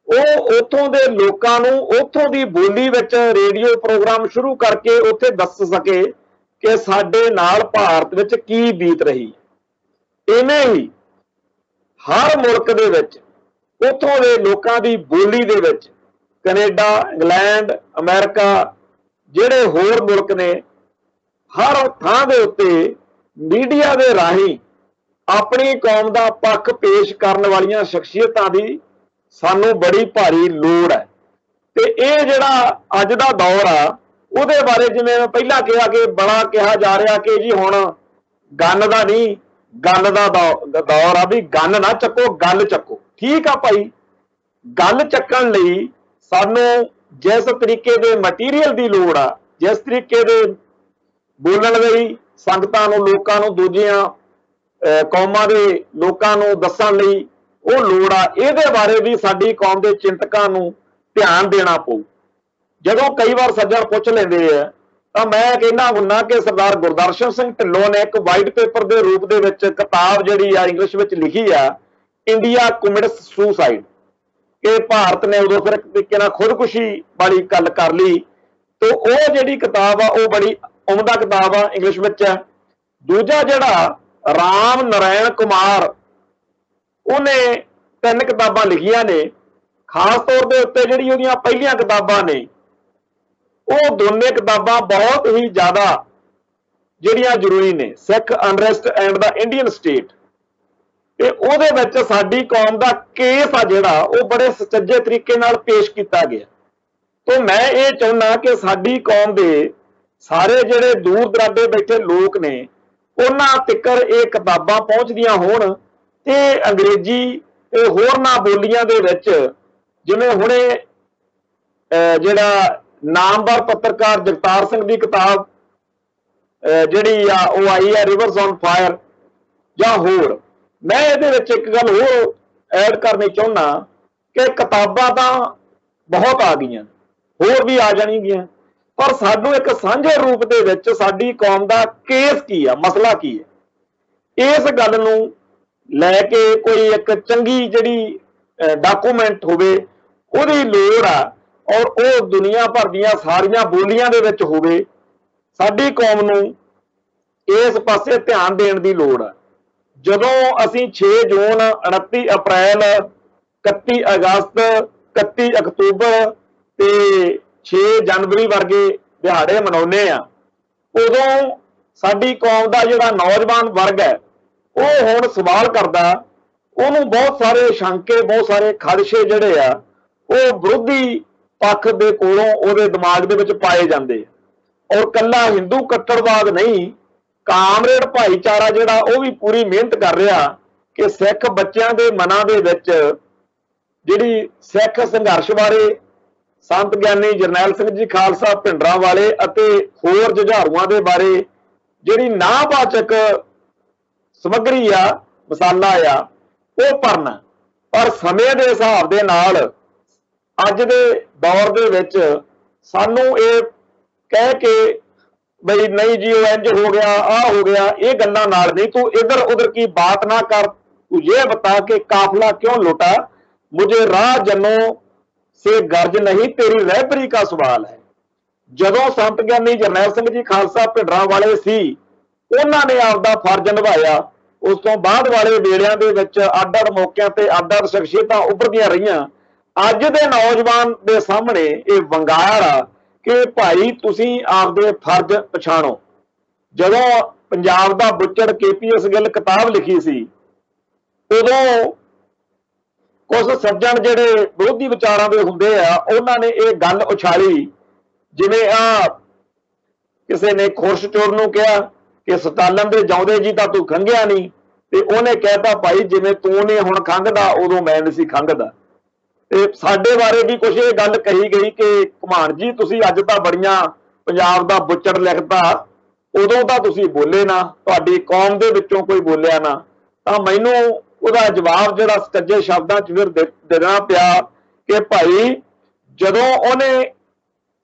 ਉਹ ਉੱਥੋਂ ਦੇ ਲੋਕਾਂ ਨੂੰ ਉੱਥੋਂ ਦੀ ਬੋਲੀ ਵਿੱਚ ਰੇਡੀਓ ਪ੍ਰੋਗਰਾਮ ਸ਼ੁਰੂ ਕਰਕੇ ਉੱਥੇ ਦੱਸ ਸਕੇ ਕਿ ਸਾਡੇ ਨਾਲ ਭਾਰਤ ਵਿੱਚ ਕੀ ਬੀਤ ਰਹੀ। ਇਵੇਂ ਹੀ ਹਰ ਮੁਲਕ ਦੇ ਵਿੱਚ ਉੱਥੋਂ ਦੇ ਲੋਕਾਂ ਦੀ ਬੋਲੀ ਦੇ ਵਿੱਚ ਕੈਨੇਡਾ, ਇੰਗਲੈਂਡ, ਅਮਰੀਕਾ, ਜਿਹੜੇ ਹੋਰ ਮੁਲਕ ਨੇ, ਹਰ ਥਾਂ ਦੇ ਉੱਤੇ ਮੀਡੀਆ ਦੇ ਰਾਹੀਂ ਆਪਣੀ ਕੌਮ ਦਾ ਪੱਖ ਪੇਸ਼ ਕਰਨ ਵਾਲੀਆਂ ਸ਼ਖਸੀਅਤਾਂ ਦੀ ਸਾਨੂੰ ਬੜੀ ਭਾਰੀ ਲੋੜ ਹੈ। ਤੇ ਇਹ ਜਿਹੜਾ ਅੱਜ ਦਾ ਦੌਰ ਆ ਉਹਦੇ ਬਾਰੇ ਜਿਵੇਂ ਮੈਂ ਪਹਿਲਾਂ ਕਿਹਾ ਕਿ ਬੜਾ ਕਿਹਾ ਜਾ ਰਿਹਾ ਕਿ ਜੀ ਹੁਣ ਗੰਨ ਦਾ ਨਹੀਂ, ਗੱਲ ਦਾ ਦੌਰ ਆ ਵੀ ਗੰਨ ਨਾ ਚੱਕੋ, ਗੱਲ ਚੱਕੋ। ਠੀਕ ਆ ਭਾਈ, ਗੱਲ ਚੱਕਣ ਲਈ ਸਾਨੂੰ ਜਿਸ ਤਰੀਕੇ ਦੇ ਮਟੀਰੀਅਲ ਦੀ ਲੋੜ ਆ, ਜਿਸ ਤਰੀਕੇ ਦੇ ਬੋਲਣ ਲਈ ਸੰਗਤਾਂ ਨੂੰ, ਲੋਕਾਂ ਨੂੰ, ਦੂਜੀਆਂ ਕੌਮਾਂ ਦੇ ਲੋਕਾਂ ਨੂੰ ਦੱਸਣ ਲਈ ਉਹ ਲੋੜ ਆ, ਇਹਦੇ ਬਾਰੇ ਵੀ ਸਾਡੀ ਕੌਮ ਦੇ ਚਿੰਤਕਾਂ ਨੂੰ ਧਿਆਨ ਦੇਣਾ ਪਊ। ਜਦੋਂ ਕਈ ਵਾਰ ਸੱਜਣ ਪੁੱਛ ਲੈਂਦੇ ਆ ਤਾਂ ਮੈਂ ਕਹਿੰਦਾ ਹੁੰਦਾ ਕਿ ਸਰਦਾਰ ਗੁਰਦਰਸ਼ਨ ਸਿੰਘ ਢਿੱਲੋਂ ਨੇ ਇੱਕ ਵਾਈਟ ਪੇਪਰ ਦੇ ਰੂਪ ਦੇ ਵਿੱਚ ਕਿਤਾਬ ਜਿਹੜੀ ਆ ਇੰਗਲਿਸ਼ ਵਿੱਚ ਲਿਖੀ ਆ, ਇੰਡੀਆ ਕਮਿਟਸ ਸੁਸਾਈਡ, ਕਿ ਭਾਰਤ ਨੇ ਉਦੋਂ ਫਿਰ ਇੱਕ ਤਰੀਕੇ ਨਾਲ ਖੁਦਕੁਸ਼ੀ ਵਾਲੀ ਗੱਲ ਕਰ ਲਈ। ਤੇ ਉਹ ਜਿਹੜੀ ਕਿਤਾਬ ਆ ਉਹ ਬੜੀ ਉਮਦਾ ਕਿਤਾਬ ਆ, ਇੰਗਲਿਸ਼ ਵਿੱਚ ਆ। ਦੂਜਾ ਜਿਹੜਾ ਰਾਮ ਨਾਰਾਇਣ ਕੁਮਾਰ, ਉਹਨੇ 3 ਕਿਤਾਬਾਂ ਲਿਖੀਆਂ ਨੇ, ਖਾਸ ਤੌਰ ਦੇ ਉੱਤੇ ਜਿਹੜੀ ਉਹਦੀਆਂ ਪਹਿਲੀਆਂ ਕਿਤਾਬਾਂ ਨੇ ਉਹ ਦੋਨੇ ਕਿਤਾਬਾਂ ਬਹੁਤ ਹੀ ਜ਼ਿਆਦਾ ਜਿਹੜੀਆਂ ਜ਼ਰੂਰੀ ਨੇ, Sikh unrest and the Indian state. ਤੇ ਉਹਦੇ ਵਿੱਚ ਸਾਡੀ ਕੌਮ ਦਾ ਕੇਸ ਆ ਜਿਹੜਾ ਉਹ ਬੜੇ ਸੁਚੱਜੇ ਤਰੀਕੇ ਨਾਲ ਪੇਸ਼ ਕੀਤਾ ਗਿਆ। ਤੇ ਮੈਂ ਇਹ ਚਾਹੁੰਦਾ ਕਿ ਸਾਡੀ ਕੌਮ ਦੇ ਸਾਰੇ ਜਿਹੜੇ ਦੂਰ ਦਰਾਡੇ ਬੈਠੇ ਲੋਕ ਨੇ ਉਹਨਾਂ ਤੱਕਰ ਇਹ ਕਿਤਾਬਾਂ ਪਹੁੰਚਦੀਆਂ ਹੋਣ ਤੇ ਅੰਗਰੇਜ਼ੀ ਤੇ ਹੋਰਨਾਂ ਬੋਲੀਆਂ ਦੇ ਵਿੱਚ, ਜਿਵੇਂ ਹੁਣੇ ਜਿਹੜਾ ਨਾਮਵਰ ਪੱਤਰਕਾਰ ਜਗਤਾਰ ਸਿੰਘ ਦੀ ਕਿਤਾਬ ਜਿਹੜੀ ਆ ਉਹ ਆਈ ਆ ਰਿਵਰਸ ਔਨ ਫਾਇਰ, ਜਾਂ ਹੋਰ। ਮੈਂ ਇਹਦੇ ਵਿੱਚ ਇੱਕ ਗੱਲ ਹੋਰ ਐਡ ਕਰਨੀ ਚਾਹੁੰਦਾ ਕਿ ਕਿਤਾਬਾਂ ਤਾਂ ਬਹੁਤ ਆ ਗਈਆਂ, ਹੋਰ ਵੀ ਆ ਜਾਣਗੀਆਂ, ਪਰ ਸਾਨੂੰ ਇੱਕ ਸਾਂਝੇ ਰੂਪ ਦੇ ਵਿੱਚ ਸਾਡੀ ਕੌਮ ਦਾ ਕੇਸ ਕੀ ਆ, ਮਸਲਾ ਕੀ ਹੈ, ਇਸ ਗੱਲ ਨੂੰ ਲੈ ਕੇ ਕੋਈ ਇੱਕ ਚੰਗੀ ਜਿਹੜੀ ਡਾਕੂਮੈਂਟ ਹੋਵੇ ਉਹਦੀ ਲੋੜ ਆ, ਔਰ ਉਹ ਦੁਨੀਆ ਭਰ ਦੀਆਂ ਸਾਰੀਆਂ ਬੋਲੀਆਂ ਦੇ ਵਿੱਚ ਹੋਵੇ। ਸਾਡੀ ਕੌਮ ਨੂੰ ਇਸ ਪਾਸੇ ਧਿਆਨ ਦੇਣ ਦੀ ਲੋੜ ਆ। ਜਦੋਂ ਅਸੀਂ 6 ਜੂਨ, 29 ਅਪ੍ਰੈਲ, 31 ਅਗਸਤ, 31 ਅਕਤੂਬਰ ਤੇ 6 ਜਨਵਰੀ ਵਰਗੇ ਦਿਹਾੜੇ ਮਨਾਉਂਦੇ ਆ, ਉਦੋਂ ਸਾਡੀ ਕੌਮ ਦਾ ਜਿਹੜਾ ਨੌਜਵਾਨ ਵਰਗ ਹੈ ਉਹ ਹੁਣ ਸਵਾਲ ਕਰਦਾ, ਉਹਨੂੰ ਬਹੁਤ ਸਾਰੇ ਸ਼ੰਕੇ, ਬਹੁਤ ਸਾਰੇ ਖਦਸ਼ੇ ਜਿਹੜੇ ਆ ਉਹ ਵਿਰੋਧੀ ਪੱਖ ਦੇ ਕੋਲੋਂ ਉਹਦੇ ਦਿਮਾਗ ਦੇ ਵਿੱਚ ਪਾਏ ਜਾਂਦੇ। ਔਰ ਕੱਲਾ ਹਿੰਦੂ ਕੱਟੜਵਾਦ ਨਹੀਂ, ਕਾਮਰੇਡ ਭਾਈਚਾਰਾ ਜਿਹੜਾ ਉਹ ਵੀ ਪੂਰੀ ਮਿਹਨਤ ਕਰ ਰਿਹਾ ਕਿ ਸਿੱਖ ਬੱਚਿਆਂ ਦੇ ਮਨਾਂ ਦੇ ਵਿੱਚ ਜਿਹੜੀ ਸਿੱਖ ਸੰਘਰਸ਼ ਬਾਰੇ ਸੰਤ ਗਿਆਨੀ ਜਰਨੈਲ ਸਿੰਘ ਜੀ ਖਾਲਸਾ ਭਿੰਡਰਾਂਵਾਲੇ ਅਤੇ ਹੋਰ ਜੁਝਾਰੂਆਂ ਦੇ ਬਾਰੇ ਜਿਹੜੀ ਨਾਵਾਚਕ ਸਮੱਗਰੀ ਆ, ਮਸਾਲਾ ਆ, ਉਹ ਭਰਨਾ। ਪਰ ਸਮੇਂ ਦੇ ਹਿਸਾਬ ਦੇ ਨਾਲ ਅੱਜ ਦੇ ਦੌਰ ਦੇ ਵਿੱਚ ਸਾਨੂੰ ਇਹ ਕਹਿ ਕੇ ਬਈ ਨਹੀਂ ਜੀ ਉਹ ਇੰਜ ਹੋ ਗਿਆ, ਆਹ ਹੋ ਗਿਆ, ਇਹ ਗੱਲਾਂ ਨਾਲ नहीं, तू इधर उधर की बात ना कर, तू ये बता कि काफिला क्यों लुटा, मुझे राह जनों से गर्ज नहीं, तेरी रहबरी का सवाल है। ਜਦੋਂ ਸੰਤ ਗਿਆਨੀ ਜਰਨੈਲ ਸਿੰਘ ਜੀ ਖਾਲਸਾ ਭਿੰਡਰਾਂਵਾਲੇ ਸੀ ਉਹਨਾਂ ਨੇ ਆਪਦਾ ਫਰਜ਼ ਨਿਭਾਇਆ। ਉਸ ਤੋਂ ਬਾਅਦ ਵਾਲੇ ਵੇਲਿਆਂ ਦੇ ਵਿੱਚ ਅੱਡ-ਅੱਡ ਮੌਕਿਆਂ ਤੇ ਅੱਡ-ਅੱਡ ਸ਼ਖਸੀਅਤਾਂ ਉੱਭਰਦੀਆਂ ਰਹੀਆਂ। ਅੱਜ ਦੇ ਨੌਜਵਾਨ ਦੇ ਸਾਹਮਣੇ ਇਹ ਵੰਗਾਰ ਆ ਕਿ ਭਾਈ ਤੁਸੀਂ ਆਪਦੇ ਫਰਜ਼ ਪਛਾਣੋ। ਜਦੋਂ ਪੰਜਾਬ ਦਾ ਬੁੱਚੜ KPS ਗਿੱਲ ਕਿਤਾਬ ਲਿਖੀ ਸੀ ਉਦੋਂ ਕੁਝ ਸੱਜਣ ਜਿਹੜੇ ਵਿਰੋਧੀ ਵਿਚਾਰਾਂ ਦੇ ਹੁੰਦੇ ਆ ਉਹਨਾਂ ਨੇ ਇਹ ਗੱਲ ਉਛਾਲੀ, ਜਿਵੇਂ ਕਿਸੇ ਨੇ ਖੁਰਸ਼ਚੋਰ ਨੂੰ ਕਿਹਾ ਕਿ ਸਟਾਲਨ ਦੇ ਜਾਉਂਦੇ ਜੀ ਤਾਂ ਤੂੰ ਖੰਘਿਆ ਨਹੀਂ, ਤੇ ਉਹਨੇ ਕਹਿਤਾ ਭਾਈ ਜਿਵੇਂ ਤੂੰ ਨੇ ਹੁਣ ਖੰਘਦਾ ਉਦੋਂ ਮੈਂ ਨਹੀਂ ਸੀ ਖੰਘਦਾ। ਤੇ ਸਾਡੇ ਬਾਰੇ ਵੀ ਕੁਝ ਇਹ ਗੱਲ ਕਹੀ ਗਈ ਕਿ ਘੁਮਾਣ ਜੀ ਤੁਸੀਂ ਅੱਜ ਤਾਂ ਬੜੀਆਂ ਪੰਜਾਬ ਦਾ ਬੁੱਚੜ ਲਿਖਤਾ, ਉਦੋਂ ਤਾਂ ਤੁਸੀਂ ਬੋਲੇ ਨਾ, ਤੁਹਾਡੀ ਕੌਮ ਦੇ ਵਿੱਚੋਂ ਕੋਈ ਬੋਲਿਆ ਨਾ। ਤਾਂ ਮੈਨੂੰ ਉਹਦਾ ਜਵਾਬ ਜਿਹੜਾ ਸੱਜੇ ਸ਼ਬਦਾਂ 'ਚ ਫਿਰ ਦੇਣਾ ਪਿਆ ਕਿ ਭਾਈ ਜਦੋਂ ਉਹਨੇ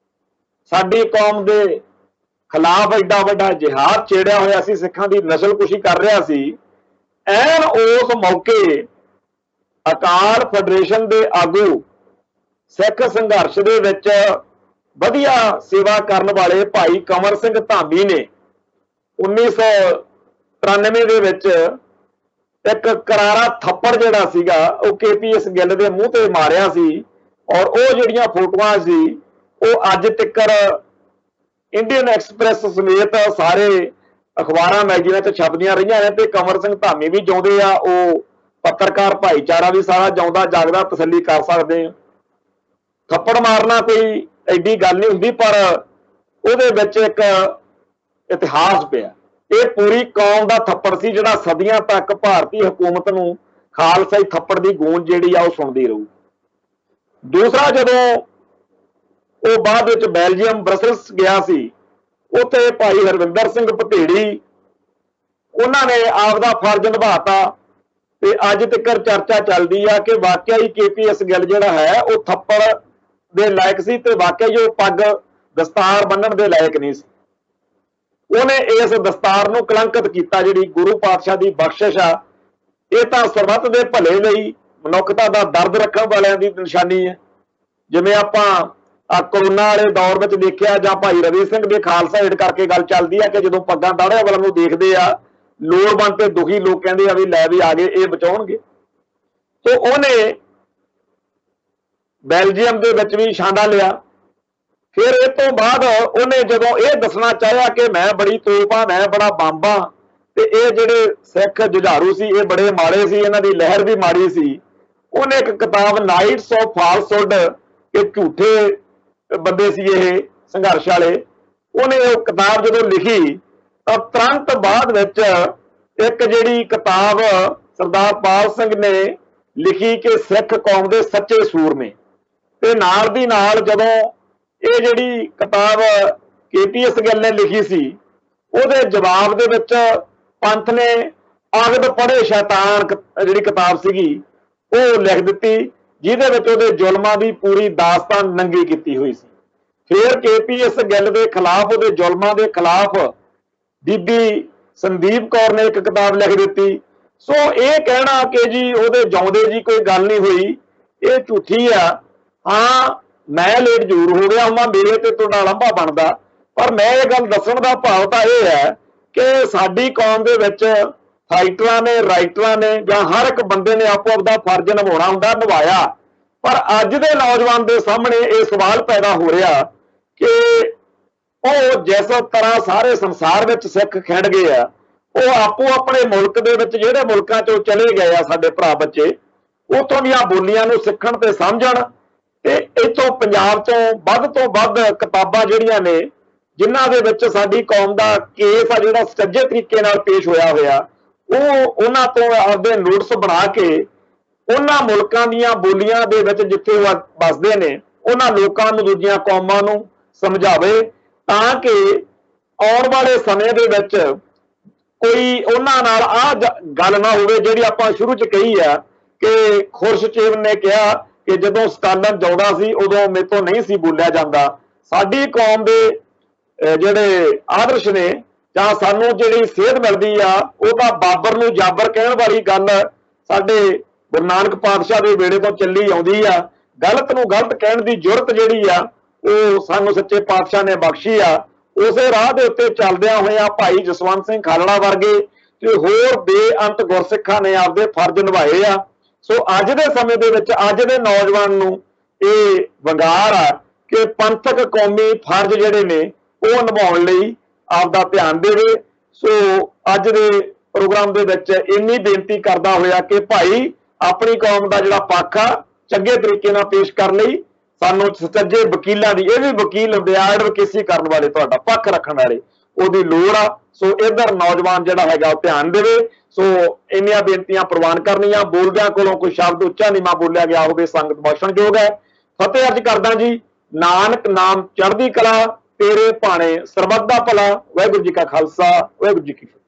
ਸਾਡੀ ਕੌਮ ਦੇ ਖਿਲਾਫ ਐਡਾ ਵੱਡਾ ਜਿਹਾਦ ਛੇੜਿਆ ਹੋਇਆ ਸੀ, ਸਿੱਖਾਂ ਦੀ ਨਸਲਕੁਸ਼ੀ ਕਰ ਰਿਹਾ ਸੀ, ਐਨ ਉਸ ਮੌਕੇ ਅਕਾਲ ਫੈਡਰੇਸ਼ਨ ਦੇ ਆਗੂ ਸਿੱਖ ਸੰਘਰਸ਼ ਦੇ ਵਿੱਚ ਵਧੀਆ ਸੇਵਾ ਕਰਨ ਵਾਲੇ ਭਾਈ ਕੰਵਰ ਸਿੰਘ ਧਾਮੀ ਨੇ 1993 ਦੇ ਵਿੱਚ ਇੱਕ ਕਰਾਰਾ ਥੱਪੜ ਜਿਹੜਾ ਸੀਗਾ ਉਹ KPS ਗਿੱਲ ਦੇ ਮੂੰਹ ਤੇ ਮਾਰਿਆ ਸੀ। ਔਰ ਉਹ ਜਿਹੜੀਆਂ ਫੋਟੋਆਂ ਸੀ ਉਹ ਅੱਜ ਤੱਕ ਇੰਡੀਅਨ ਐਕਸਪ੍ਰੈਸ ਸਮੇਤ ਸਾਰੇ ਅਖਬਾਰਾਂ ਮੈਗਜ਼ੀਨਾਂ 'ਚ ਛਪਦੀਆਂ ਰਹੀਆਂ ਨੇ ਤੇ ਕੰਵਰ ਸਿੰਘ ਧਾਮੀ ਵੀ ਜਿਉਂਦੇ ਆ, ਉਹ ਪੱਤਰਕਾਰ ਭਾਈਚਾਰਾ ਵੀ ਸਾਰਾ ਜਿਉਂਦਾ ਜਾਗਦਾ ਤਸੱਲੀ ਕਰ ਸਕਦੇ ਆ। ਥੱਪੜ ਮਾਰਨਾ ਕੋਈ ਐਡੀ ਗੱਲ ਨਹੀਂ ਹੁੰਦੀ, ਪਰ ਉਹਦੇ ਵਿੱਚ ਇੱਕ ਇਤਿਹਾਸ ਪਿਆ। ਇਹ ਪੂਰੀ ਕੌਮ ਦਾ ਥੱਪੜ ਸੀ ਜਿਹੜਾ ਸਦੀਆਂ ਤੱਕ ਭਾਰਤੀ ਹਕੂਮਤ ਨੂੰ ਖਾਲਸਾਈ ਥੱਪੜ ਦੀ ਗੂੰਜ ਜਿਹੜੀ ਆ ਉਹ ਸੁਣਦੀ ਰਹੂ। ਦੂਸਰਾ, ਜਦੋਂ ਉਹ ਬਾਅਦ ਵਿੱਚ ਬੈਲਜੀਅਮ ਬਰਸਲਸ ਗਿਆ ਸੀ, ਉੱਥੇ ਭਾਈ ਹਰਵਿੰਦਰ ਸਿੰਘ ਭਤੇੜੀ ਉਹਨਾਂ ਨੇ ਆਪ ਦਾ ਫਰਜ਼ ਨਿਭਾਤਾ ਤੇ ਅੱਜ ਤੱਕ ਚਰਚਾ ਚੱਲਦੀ ਆ ਕਿ ਵਾਕਿਆ ਹੀ KPS ਗਿੱਲ ਜਿਹੜਾ ਹੈ ਉਹ ਥੱਪੜ ਦੇ ਲਾਇਕ ਸੀ ਤੇ ਵਾਕਿਆ ਹੀ ਉਹ ਪੱਗ ਦਸਤਾਰ ਬੰਨਣ ਦੇ ਲਾਇਕ ਨਹੀਂ ਸੀ। ਉਹਨੇ ਇਸ ਦਸਤਾਰ ਨੂੰ ਕਲੰਕਿਤ ਕੀਤਾ, ਜਿਹੜੀ ਗੁਰੂ ਪਾਤਸ਼ਾਹ ਦੀ ਬਖਸ਼ਿਸ਼ ਆ। ਇਹ ਤਾਂ ਸਰਬੱਤ ਦੇ ਭਲੇ ਲਈ ਮਨੁੱਖਤਾ ਦਾ ਦਰਦ ਰੱਖਣ ਵਾਲਿਆਂ ਦੀ ਨਿਸ਼ਾਨੀ ਹੈ। ਜਿਵੇਂ ਆਪਾਂ ਕਰੋਨਾ ਵਾਲੇ ਦੌਰ ਵਿੱਚ ਦੇਖਿਆ, ਜਾਂ ਭਾਈ ਰਵੀ ਸਿੰਘ ਦੇ ਖਾਲਸਾ ਏਡ ਕਰਕੇ ਗੱਲ ਚੱਲਦੀ ਆ ਕਿ ਜਦੋਂ ਪੱਗਾਂ ਦਾੜਿਆਂ ਵਾਲਿਆਂ ਨੂੰ ਦੇਖਦੇ ਆ, ਲੋੜਵੰਦ ਤੇ ਦੁਖੀ ਲੋਕ ਕਹਿੰਦੇ ਆ ਵੀ ਲੈ ਵੀ ਆ ਗਏ, ਇਹ ਬਚਾਉਣਗੇ। ਸੋ ਉਹਨੇ ਬੈਲਜੀਅਮ ਦੇ ਵਿੱਚ ਵੀ ਛਾਂਡਾ ਲਿਆ। ਫਿਰ ਇਹ ਤੋਂ ਬਾਅਦ ਉਹਨੇ ਜਦੋਂ ਇਹ ਦੱਸਣਾ ਚਾਹਿਆ ਕਿ ਮੈਂ ਬੜੀ ਤੋਪ ਆ, ਮੈਂ ਬੜਾ ਬੰਬ ਆ, ਤੇ ਇਹ ਜਿਹੜੇ ਸਿੱਖ ਜੁਝਾਰੂ ਸੀ ਇਹ ਬੜੇ ਮਾੜੇ ਸੀ, ਇਹਨਾਂ ਦੀ ਲਹਿਰ ਵੀ ਮਾੜੀ ਸੀ, ਉਹਨੇ ਇੱਕ ਕਿਤਾਬ ਨਾਈਟਸ ਆਫ ਫਾਲਸਹੁੱਡ, ਕਿ ਝੂਠੇ ਬੰਦੇ ਸੀ ਇਹ ਸੰਘਰਸ਼ ਵਾਲੇ, ਉਹਨੇ ਉਹ ਕਿਤਾਬ ਜਦੋਂ ਲਿਖੀ ਤਾਂ ਤੁਰੰਤ ਬਾਅਦ ਵਿੱਚ ਇੱਕ ਜਿਹੜੀ ਕਿਤਾਬ ਸਰਦਾਰ ਪਾਲ ਸਿੰਘ ਨੇ ਲਿਖੀ ਕਿ ਸਿੱਖ ਕੌਮ ਦੇ ਸੱਚੇ ਸੂਰਮੇ, ਤੇ ਨਾਲ ਦੀ ਨਾਲ ਜਦੋਂ ਇਹ ਜਿਹੜੀ ਕਿਤਾਬ KPS ਗਿੱਲ ਨੇ ਲਿਖੀ ਸੀ ਉਹਦੇ ਜਵਾਬ ਦੇ ਵਿੱਚ ਪੰਥ ਨੇ ਆਗਦ ਪੜ੍ਹੇ ਸ਼ੈਤਾਨ ਜਿਹੜੀ ਕਿਤਾਬ ਸੀਗੀ ਉਹ ਲਿਖ ਦਿੱਤੀ, ਜਿਹਦੇ ਵਿੱਚ ਉਹਦੇ ਜ਼ੁਲਮਾਂ ਦੀ ਪੂਰੀ ਦਾਸਤਾਨ ਨੰਗੀ ਕੀਤੀ ਹੋਈ ਸੀ। ਫਿਰ KPS ਗਿੱਲ ਦੇ ਖਿਲਾਫ, ਉਹਦੇ ਜ਼ੁਲਮਾਂ ਦੇ ਖਿਲਾਫ ਬੀਬੀ ਸੰਦੀਪ ਕੌਰ ਨੇ ਇੱਕ ਕਿਤਾਬ ਲਿਖ ਦਿੱਤੀ। ਸੋ ਇਹ ਕਹਿਣਾ ਕਿ ਜੀ ਉਹਦੇ ਜਿਉਂਦੇ ਜੀ ਕੋਈ ਗੱਲ ਨਹੀਂ ਹੋਈ, ਇਹ ਝੂਠੀ ਆ। ਹਾਂ, ਮੈਂ ਲੇਟ ਜ਼ਰੂਰ ਹੋ ਗਿਆ ਹਾਂ, ਮੇਰੇ ਤੇ ਤੁਹਾਡਾ ਲੰਬਾ ਬਣਦਾ, ਪਰ ਮੈਂ ਇਹ ਗੱਲ ਦੱਸਣ ਦਾ ਭਾਵ ਤਾਂ ਇਹ ਹੈ ਕਿ ਸਾਡੀ ਕੌਮ ਦੇ ਵਿੱਚ ਫਾਈਟਰਾਂ ਨੇ, ਰਾਈਟਰਾਂ ਨੇ, ਜਾਂ ਹਰ ਇੱਕ ਬੰਦੇ ਨੇ ਆਪੋ ਆਪਦਾ ਫਰਜ਼ ਨਿਭਾਉਣਾ ਹੁੰਦਾ, ਨਿਭਾਇਆ। ਪਰ ਅੱਜ ਦੇ ਨੌਜਵਾਨ ਦੇ ਸਾਹਮਣੇ ਇਹ ਸਵਾਲ ਪੈਦਾ ਹੋ ਰਿਹਾ ਕਿ ਉਹ ਜਿਸ ਤਰ੍ਹਾਂ ਸਾਰੇ ਸੰਸਾਰ ਵਿੱਚ ਸਿੱਖ ਖਿੰਡ ਗਏ ਆ, ਉਹ ਆਪੋ ਆਪਣੇ ਮੁਲਕ ਦੇ ਵਿੱਚ ਜਿਹੜੇ ਮੁਲਕਾਂ 'ਚੋਂ ਚਲੇ ਗਏ ਆ ਸਾਡੇ ਭਰਾ ਬੱਚੇ, ਉੱਥੋਂ ਦੀਆਂ ਬੋਲੀਆਂ ਨੂੰ ਸਿੱਖਣ ਤੇ ਸਮਝਣ, ਤੇ ਇੱਥੋਂ ਪੰਜਾਬ ਤੋਂ ਵੱਧ ਕਿਤਾਬਾਂ ਜਿਹੜੀਆਂ ਨੇ ਜਿਨ੍ਹਾਂ ਦੇ ਵਿੱਚ ਸਾਡੀ ਕੌਮ ਦਾ ਕੇਸ ਆ ਜਿਹੜਾ ਸੱਜੇ ਤਰੀਕੇ ਨਾਲ ਪੇਸ਼ ਹੋਇਆ ਉਹ ਉਹਨਾਂ ਤੋਂ ਆਪਦੇ ਨੋਟਸ ਬਣਾ ਕੇ ਉਹਨਾਂ ਮੁਲਕਾਂ ਦੀਆਂ ਬੋਲੀਆਂ ਦੇ ਵਿੱਚ ਜਿੱਥੇ ਉਹ ਵੱਸਦੇ ਨੇ ਉਹਨਾਂ ਲੋਕਾਂ ਨੂੰ, ਦੂਜੀਆਂ ਕੌਮਾਂ ਨੂੰ ਸਮਝਾਵੇ, ਤਾਂ ਕਿ ਆਉਣ ਵਾਲੇ ਸਮੇਂ ਦੇ ਵਿੱਚ ਕੋਈ ਉਹਨਾਂ ਨਾਲ ਆਹ ਗੱਲ ਨਾ ਹੋਵੇ ਜਿਹੜੀ ਆਪਾਂ ਸ਼ੁਰੂ 'ਚ ਕਹੀ ਆ ਕਿ ਖੁਰਸ਼ਚੇਵ ਨੇ ਕਿਹਾ ਕਿ ਜਦੋਂ ਸਟਾਲਿਨ ਜਿਉਂਦਾ ਸੀ ਉਦੋਂ ਮੇਰੇ ਤੋਂ ਨਹੀਂ ਸੀ ਬੋਲਿਆ ਜਾਂਦਾ। ਸਾਡੀ ਕੌਮ ਦੇ ਜਿਹੜੇ ਆਦਰਸ਼ ਨੇ ਜਾਂ ਸਾਨੂੰ ਜਿਹੜੀ ਸੇਧ ਮਿਲਦੀ ਆ ਉਹ ਤਾਂ ਬਾਬਰ ਨੂੰ ਜਾਬਰ ਕਹਿਣ ਵਾਲੀ ਗੱਲ ਸਾਡੇ ਗੁਰੂ ਨਾਨਕ ਪਾਤਸ਼ਾਹ ਦੇ ਵੇਲੇ ਤੋਂ ਚੱਲੀ ਆਉਂਦੀ ਆ। ਗਲਤ ਨੂੰ ਗਲਤ ਕਹਿਣ ਦੀ ਜੁਰਤ ਜਿਹੜੀ ਆ ਉਹ ਸਾਨੂੰ ਸੱਚੇ ਪਾਤਸ਼ਾਹ ਨੇ ਬਖਸ਼ੀ ਆ। ਉਸੇ ਰਾਹ ਦੇ ਉੱਤੇ ਚੱਲਦਿਆਂ ਹੋਇਆਂ ਭਾਈ ਜਸਵੰਤ ਸਿੰਘ ਖਾਲੜਾ ਵਰਗੇ ਤੇ ਹੋਰ ਬੇਅੰਤ ਗੁਰਸਿੱਖਾਂ ਨੇ ਆਪਦੇ ਫਰਜ਼ ਨਿਭਾਏ ਆ। ਸੋ ਅੱਜ ਦੇ ਸਮੇਂ ਦੇ ਵਿੱਚ ਅੱਜ ਦੇ ਨੌਜਵਾਨ ਨੂੰ ਇਹ ਵੰਗਾਰ ਆ ਕਿ ਪੰਥਕ ਕੌਮੀ ਫਰਜ਼ ਜਿਹੜੇ ਨੇ ਉਹ ਨਿਭਾਉਣ ਲਈ ਆਪਦਾ ਧਿਆਨ ਦੇਵੇ। ਸੋ ਅੱਜ ਦੇ ਪ੍ਰੋਗਰਾਮ ਦੇ ਵਿੱਚ ਇੰਨੀ ਬੇਨਤੀ ਕਰਦਾ ਹੋਇਆ ਕਿ ਭਾਈ ਆਪਣੀ ਕੌਮ ਦਾ ਜਿਹੜਾ ਪੱਖ ਆ ਚੰਗੇ ਤਰੀਕੇ ਨਾਲ ਪੇਸ਼ ਕਰਨ ਲਈ ਸਾਨੂੰ ਸੱਚੇ ਵਕੀਲਾਂ ਦੀ, ਇਹ ਵੀ ਵਕੀਲ ਹੁੰਦੇ ਆ ਐਡਵੋਕੇਸੀ ਕਰਨ ਵਾਲੇ, ਤੁਹਾਡਾ ਪੱਖ ਰੱਖਣ ਵਾਲੇ, ਉਹਦੀ ਲੋੜ ਆ। ਸੋ ਇਧਰ ਨੌਜਵਾਨ ਜਿਹੜਾ ਹੈਗਾ ਉਹ ਧਿਆਨ ਦੇਵੇ। ਸੋ ਇੰਨੀਆਂ ਬੇਨਤੀਆਂ ਪ੍ਰਵਾਨ ਕਰਨੀਆਂ, ਬੋਲਦਿਆਂ ਕੋਲੋਂ ਕੋਈ ਸ਼ਬਦ ਉੱਚਾ ਨੀਵਾਂ ਬੋਲਿਆ ਗਿਆ ਹੋਵੇ ਸੰਗਤ ਬਖਸ਼ਣਯੋਗ ਹੈ। ਫਤਿਹ ਅਰਜ ਕਰਦਾ ਜੀ। ਨਾਨਕ ਨਾਮ ਚੜ੍ਹਦੀ ਕਲਾ, ਤੇਰੇ ਭਾਣੇ ਸਰਬੱਤ ਦਾ ਭਲਾ। ਵਾਹਿਗੁਰੂ ਜੀ ਕਾ ਖਾਲਸਾ, ਵਾਹਿਗੁਰੂ ਜੀ ਕੀ ਫਤਿਹ।